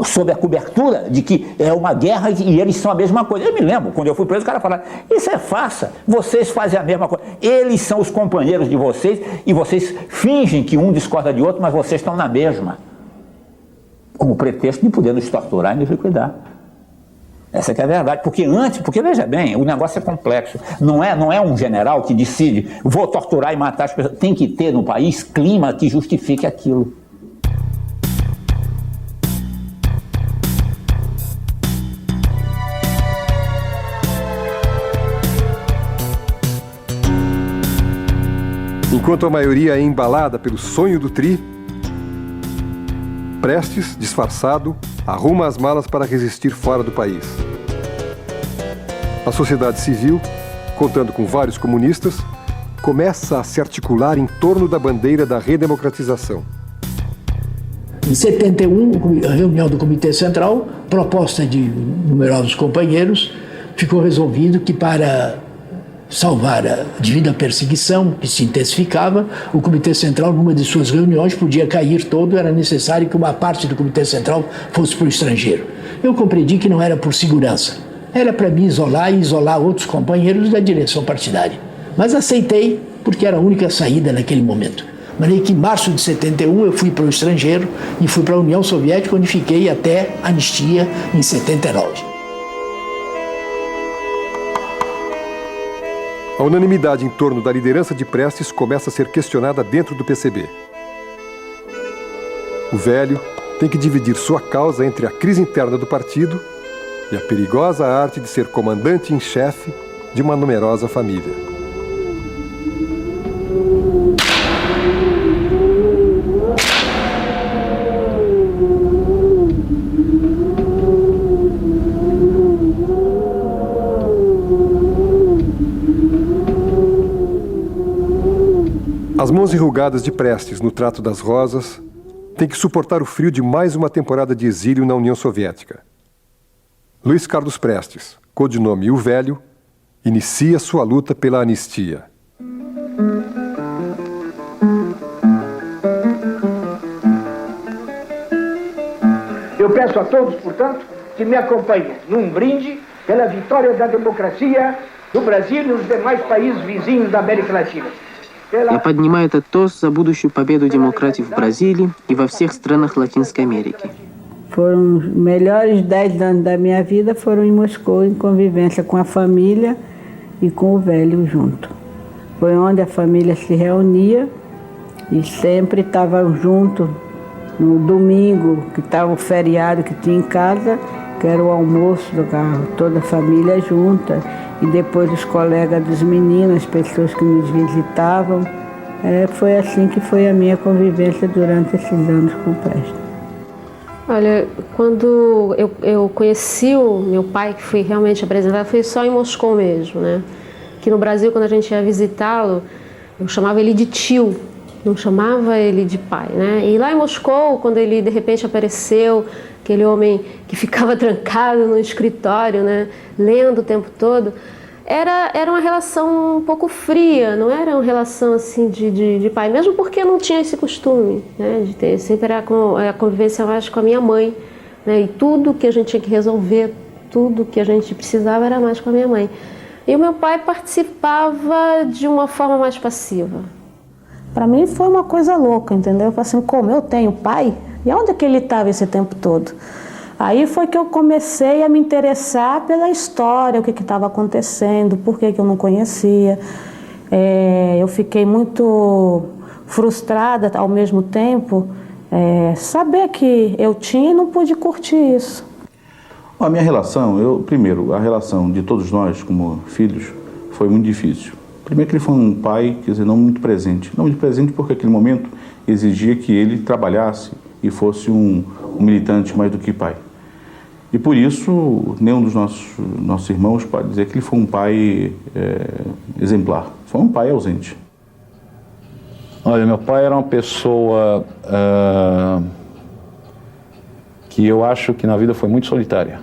sob a cobertura de que é uma guerra e eles são a mesma coisa. Eu me lembro, quando eu fui preso, o cara falava, isso é farsa, vocês fazem a mesma coisa, eles são os companheiros de vocês e vocês fingem que um discorda de outro, mas vocês estão na mesma, com o pretexto de poder nos torturar e nos liquidar. Essa que é a verdade, porque veja bem, o negócio é complexo, não é um general que decide, vou torturar e matar as pessoas, tem que ter no país clima que justifique aquilo.
Enquanto a maioria é embalada pelo sonho do Tri, Prestes, disfarçado, arruma as malas para resistir fora do país. A sociedade civil, contando com vários comunistas, começa a se articular em torno da bandeira da redemocratização.
Em 71, a reunião do Comitê Central, proposta de numerosos companheiros, ficou resolvido que para salvar a devida perseguição que se intensificava, o Comitê Central, numa de suas reuniões, podia cair todo, era necessário que uma parte do Comitê Central fosse para o estrangeiro. Eu compreendi que não era por segurança, era para me isolar e isolar outros companheiros da direção partidária. Mas aceitei, porque era a única saída naquele momento. De maneira que em março de 71 eu fui para o estrangeiro e fui para a União Soviética, onde fiquei até a anistia em 79.
A unanimidade em torno da liderança de Prestes começa a ser questionada dentro do PCB. O velho tem que dividir sua causa entre a crise interna do partido e a perigosa arte de ser comandante em chefe de uma numerosa família. As mãos enrugadas de Prestes no trato das rosas têm que suportar o frio de mais uma temporada de exílio na União Soviética. Luiz Carlos Prestes, codinome O Velho, inicia sua luta pela anistia.
Eu peço a todos, portanto, que me acompanhem num brinde pela vitória da democracia do Brasil e nos demais países vizinhos da América Latina.
Я поднимаю этот тост за будущую победу демократии в Бразилии и во всех странах Латинской Америки.
Foram os melhores 10 anos da minha vida foram em Moscou, em convivência com a família e com o velho junto. Foi onde a família se reunia e sempre estavam juntos no domingo, que estava o feriado que tinha em casa, que era o almoço do carro, toda a família junta, e depois os colegas dos meninos, as pessoas que nos visitavam. Foi assim que foi a minha convivência durante esses anos com o Prestes.
Olha, quando eu conheci o meu pai, que foi realmente apresentado, foi só em Moscou mesmo, né? Aqui no Brasil, quando a gente ia visitá-lo, eu chamava ele de tio, não chamava ele de pai, né? E lá em Moscou, quando ele de repente apareceu, aquele homem que ficava trancado no escritório, né, lendo o tempo todo, era uma relação um pouco fria, não era uma relação assim de pai, mesmo porque eu não tinha esse costume, né, de ter, sempre era a convivência mais com a minha mãe, né, e tudo que a gente tinha que resolver, tudo que a gente precisava era mais com a minha mãe. E o meu pai participava de uma forma mais passiva.
Para mim foi uma coisa louca, entendeu? Eu falei assim, como eu tenho pai, e onde é que ele estava esse tempo todo? Aí foi que eu comecei a me interessar pela história, o que estava acontecendo, por que eu não conhecia. Eu fiquei muito frustrada ao mesmo tempo, saber que eu tinha e não pude curtir isso.
A minha relação, primeiro, a relação de todos nós como filhos foi muito difícil. Primeiro que ele foi um pai, quer dizer, não muito presente. Não muito presente porque aquele momento exigia que ele trabalhasse e fosse um militante mais do que pai. E por isso, nenhum dos nossos irmãos pode dizer que ele foi um pai exemplar. Foi um pai ausente.
Olha, meu pai era uma pessoa que eu acho que na vida foi muito solitária.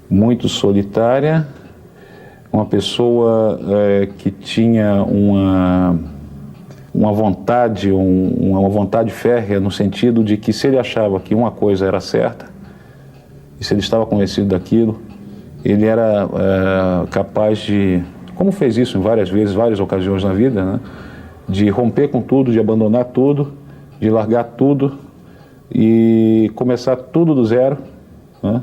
Muito solitária. Uma pessoa que tinha uma vontade férrea no sentido de que se ele achava que uma coisa era certa, e se ele estava convencido daquilo, ele era capaz de, como fez isso em várias vezes, várias ocasiões na vida, né, de romper com tudo, de abandonar tudo, de largar tudo e começar tudo do zero, né,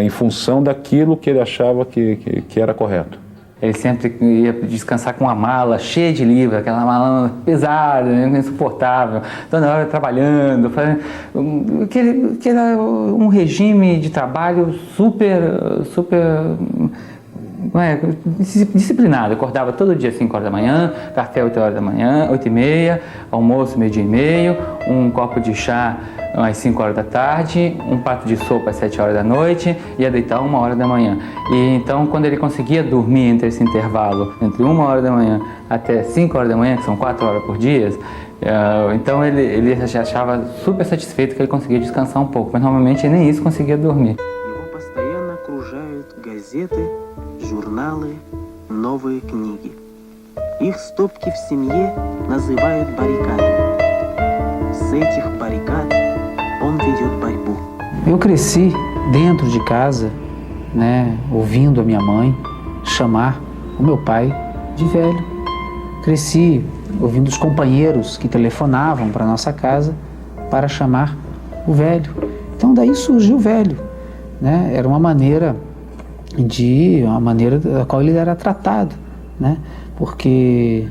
em função daquilo que ele achava que era correto.
Ele sempre ia descansar com uma mala cheia de livros, aquela mala pesada, insuportável, toda hora trabalhando, que era um regime de trabalho super disciplinado. Acordava todo dia às 5 horas da manhã, café 8 horas da manhã, 8h30, almoço 12h30, um copo de chá às 5 horas da tarde, um prato de sopa às 7 horas da noite, ia deitar 1 hora da manhã. E então, quando ele conseguia dormir entre esse intervalo, entre 1 hora da manhã até 5 horas da manhã, que são 4 horas por dia, então ele achava super satisfeito que ele conseguia descansar um pouco, mas normalmente nem isso conseguia dormir.
Журналы, новые книги. Их стопки в семье называют баррикадами. С этих баррикад он ведет борьбу.
Eu cresci dentro de casa, né, ouvindo a minha mãe chamar o meu pai de velho. Cresci ouvindo os companheiros que telefonavam para nossa casa para chamar o velho. Então daí surgiu o velho, né? Era uma maneira da qual ele era tratado, né? Porque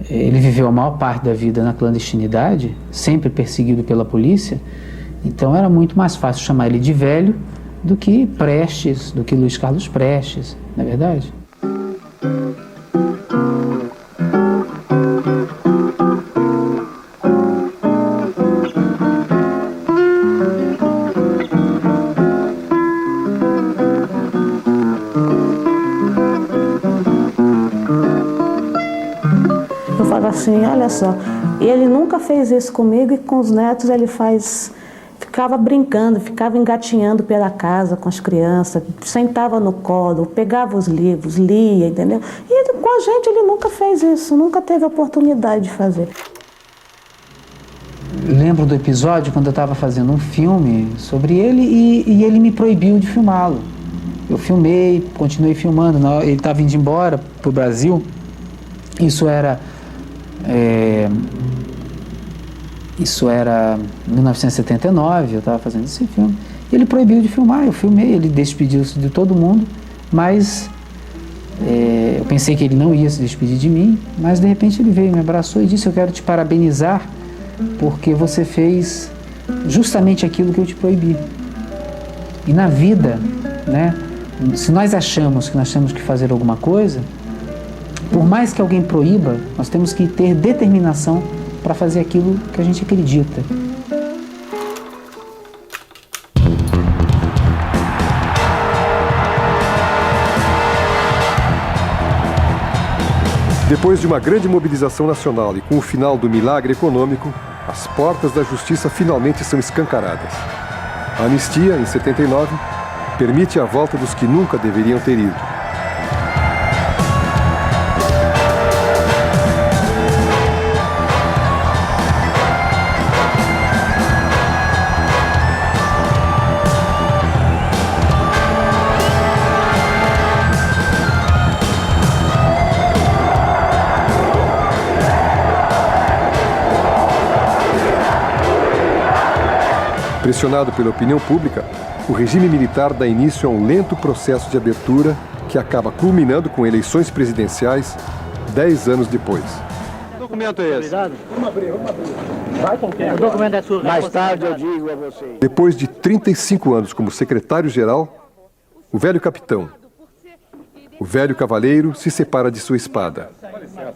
ele viveu a maior parte da vida na clandestinidade, sempre perseguido pela polícia, então era muito mais fácil chamar ele de velho do que Prestes, do que Luiz Carlos Prestes, não é verdade?
Assim, olha só, ele nunca fez isso comigo e com os netos ele ficava brincando, ficava engatinhando pela casa com as crianças, sentava no colo, pegava os livros, lia, entendeu? E com a gente ele nunca fez isso, nunca teve oportunidade de fazer.
Lembro do episódio quando eu estava fazendo um filme sobre ele e ele me proibiu de filmá-lo. Eu filmei, continuei filmando, ele estava indo embora para o Brasil, isso era Isso era 1979, eu estava fazendo esse filme. E ele proibiu de filmar, eu filmei, ele despediu-se de todo mundo, mas eu pensei que ele não ia se despedir de mim, mas de repente ele veio, me abraçou e disse: eu quero te parabenizar porque você fez justamente aquilo que eu te proibi. E na vida, né, se nós achamos que nós temos que fazer alguma coisa, por mais que alguém proíba, nós temos que ter determinação para fazer aquilo que a gente acredita.
Depois de uma grande mobilização nacional e com o final do milagre econômico, as portas da justiça finalmente são escancaradas. A anistia, em 79, permite a volta dos que nunca deveriam ter ido. Pressionado pela opinião pública, o regime militar dá início a um lento processo de abertura que acaba culminando com eleições presidenciais 10 anos depois.
Que documento é esse? Vamos abrir. Vai com quem? O documento é sua. Mais tarde eu digo a vocês.
Depois de 35 anos como secretário-geral, o velho capitão, o velho cavaleiro, se separa de sua espada.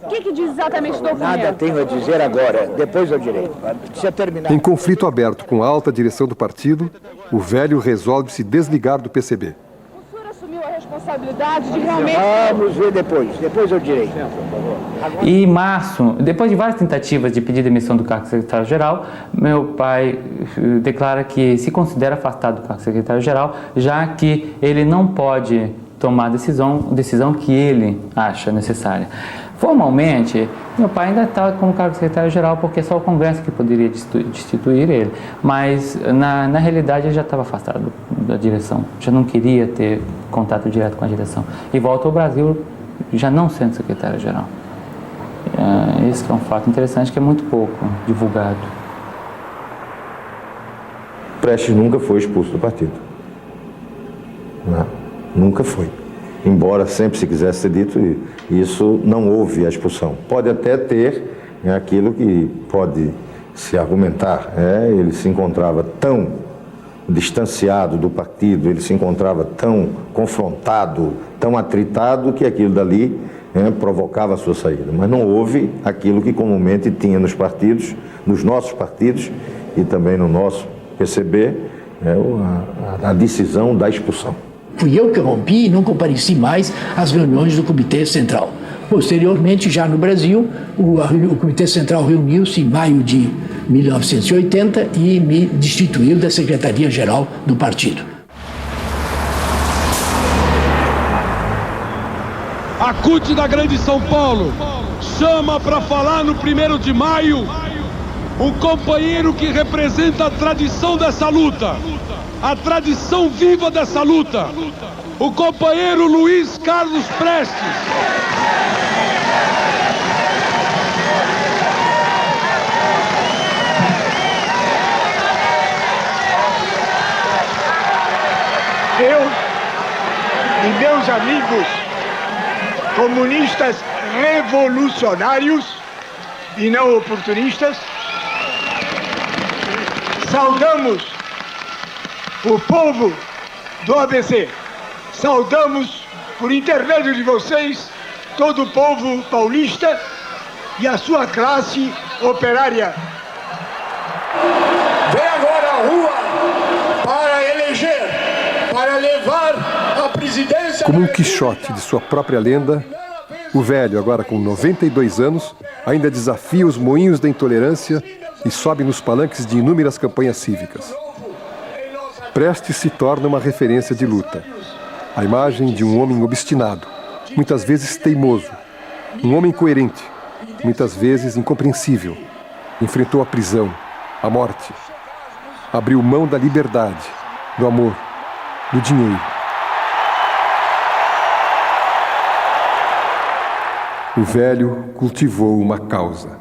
O que diz exatamente o documento?
Nada tenho a dizer agora, depois eu direi. Precisa terminar.
Em conflito aberto com a alta direção do partido, o velho resolve se desligar do PCB.
O senhor assumiu a responsabilidade de realmente...
Vamos ver depois eu direi.
E em março, depois de várias tentativas de pedir demissão do cargo de secretário-geral, meu pai declara que se considera afastado do cargo de secretário-geral, já que ele não pode tomar a decisão que ele acha necessária. Formalmente, meu pai ainda está como cargo de secretário-geral porque é só o Congresso que poderia destituir ele, mas na realidade ele já estava afastado da direção, já não queria ter contato direto com a direção e volta ao Brasil já não sendo secretário-geral. Esse que é um fato interessante que é muito pouco divulgado.
Prestes nunca foi expulso do partido. Não, nunca foi. Embora sempre se quisesse ter dito isso, não houve a expulsão. Pode até ter aquilo que pode se argumentar. Ele se encontrava tão distanciado do partido, ele se encontrava tão confrontado, tão atritado, que aquilo dali provocava a sua saída. Mas não houve aquilo que comumente tinha nos partidos, nos nossos partidos e também no nosso PCB, a decisão da expulsão.
Fui eu que rompi e não compareci mais às reuniões do Comitê Central. Posteriormente, já no Brasil, o Comitê Central reuniu-se em maio de 1980 e me destituiu da Secretaria-Geral do partido.
A CUT da Grande São Paulo chama para falar no 1º de maio um companheiro que representa a tradição dessa luta. A tradição viva dessa luta, o companheiro Luiz Carlos Prestes.
Eu e meus amigos comunistas revolucionários e não oportunistas, saudamos o povo do ABC. Saudamos, por intermédio de vocês, todo o povo paulista e a sua classe operária. Vem agora à rua para eleger, para levar a presidência...
Como um Quixote de sua própria lenda, o velho, agora com 92 anos, ainda desafia os moinhos da intolerância e sobe nos palanques de inúmeras campanhas cívicas. Prestes se torna uma referência de luta. A imagem de um homem obstinado, muitas vezes teimoso. Um homem coerente, muitas vezes incompreensível. Enfrentou a prisão, a morte. Abriu mão da liberdade, do amor, do dinheiro. O velho cultivou uma causa.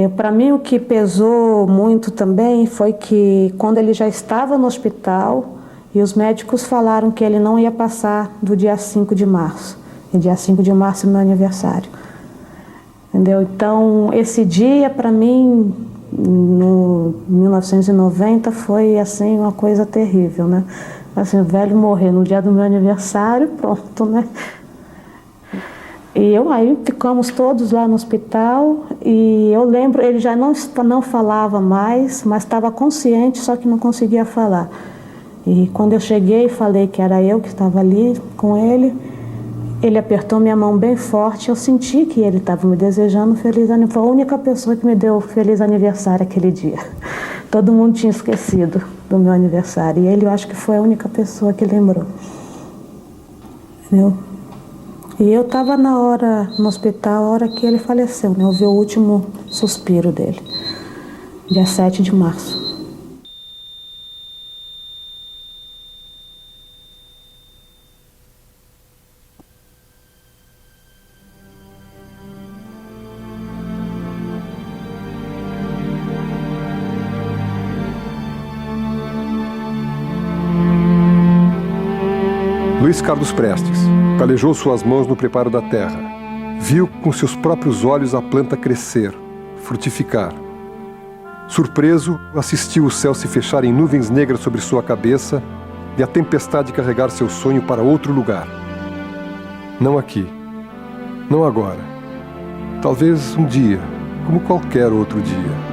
Para mim, o que pesou muito também foi que quando ele já estava no hospital e os médicos falaram que ele não ia passar do dia 5 de março. E dia 5 de março é meu aniversário. Entendeu? Então, esse dia, para mim, no 1990, foi assim uma coisa terrível, né? Assim, o velho morrer no dia do meu aniversário, pronto, né? E aí ficamos todos lá no hospital e eu lembro, ele já não falava mais, mas estava consciente, só que não conseguia falar. E quando eu cheguei e falei que era eu que estava ali com ele, ele apertou minha mão bem forte, eu senti que ele estava me desejando feliz aniversário. Foi a única pessoa que me deu feliz aniversário aquele dia. Todo mundo tinha esquecido do meu aniversário e ele, eu acho que foi a única pessoa que lembrou. Entendeu? E eu estava no hospital, a hora que ele faleceu, né? Eu vi o último suspiro dele, dia 7 de março.
Luiz Carlos Prestes calejou suas mãos no preparo da terra. Viu com seus próprios olhos a planta crescer, frutificar. Surpreso, assistiu o céu se fechar em nuvens negras sobre sua cabeça e a tempestade carregar seu sonho para outro lugar. Não aqui, não agora. Talvez um dia, como qualquer outro dia.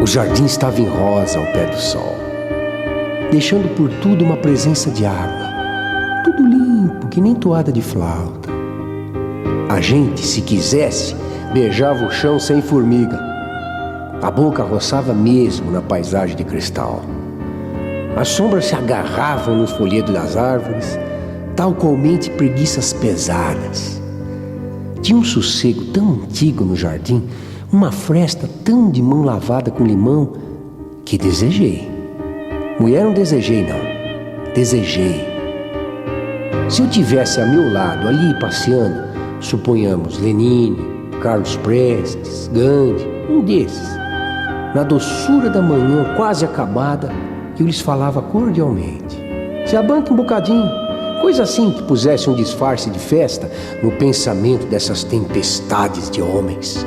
O jardim estava em rosa ao pé do sol, deixando por tudo uma presença de água. Tudo limpo, que nem toada de flauta. A gente, se quisesse, beijava o chão sem formiga. A boca roçava mesmo na paisagem de cristal. As sombras se agarravam nos folhedos das árvores, tal qualmente preguiças pesadas. Tinha um sossego tão antigo no jardim, uma fresta tão de mão lavada com limão, que desejei. Mulher não desejei, não. Desejei. Se eu tivesse a meu lado, ali passeando, suponhamos Lenine, Carlos Prestes, Gandhi, um desses, na doçura da manhã quase acabada, eu lhes falava cordialmente. Se abanque um bocadinho, coisa assim que pusesse um disfarce de festa no pensamento dessas tempestades de homens.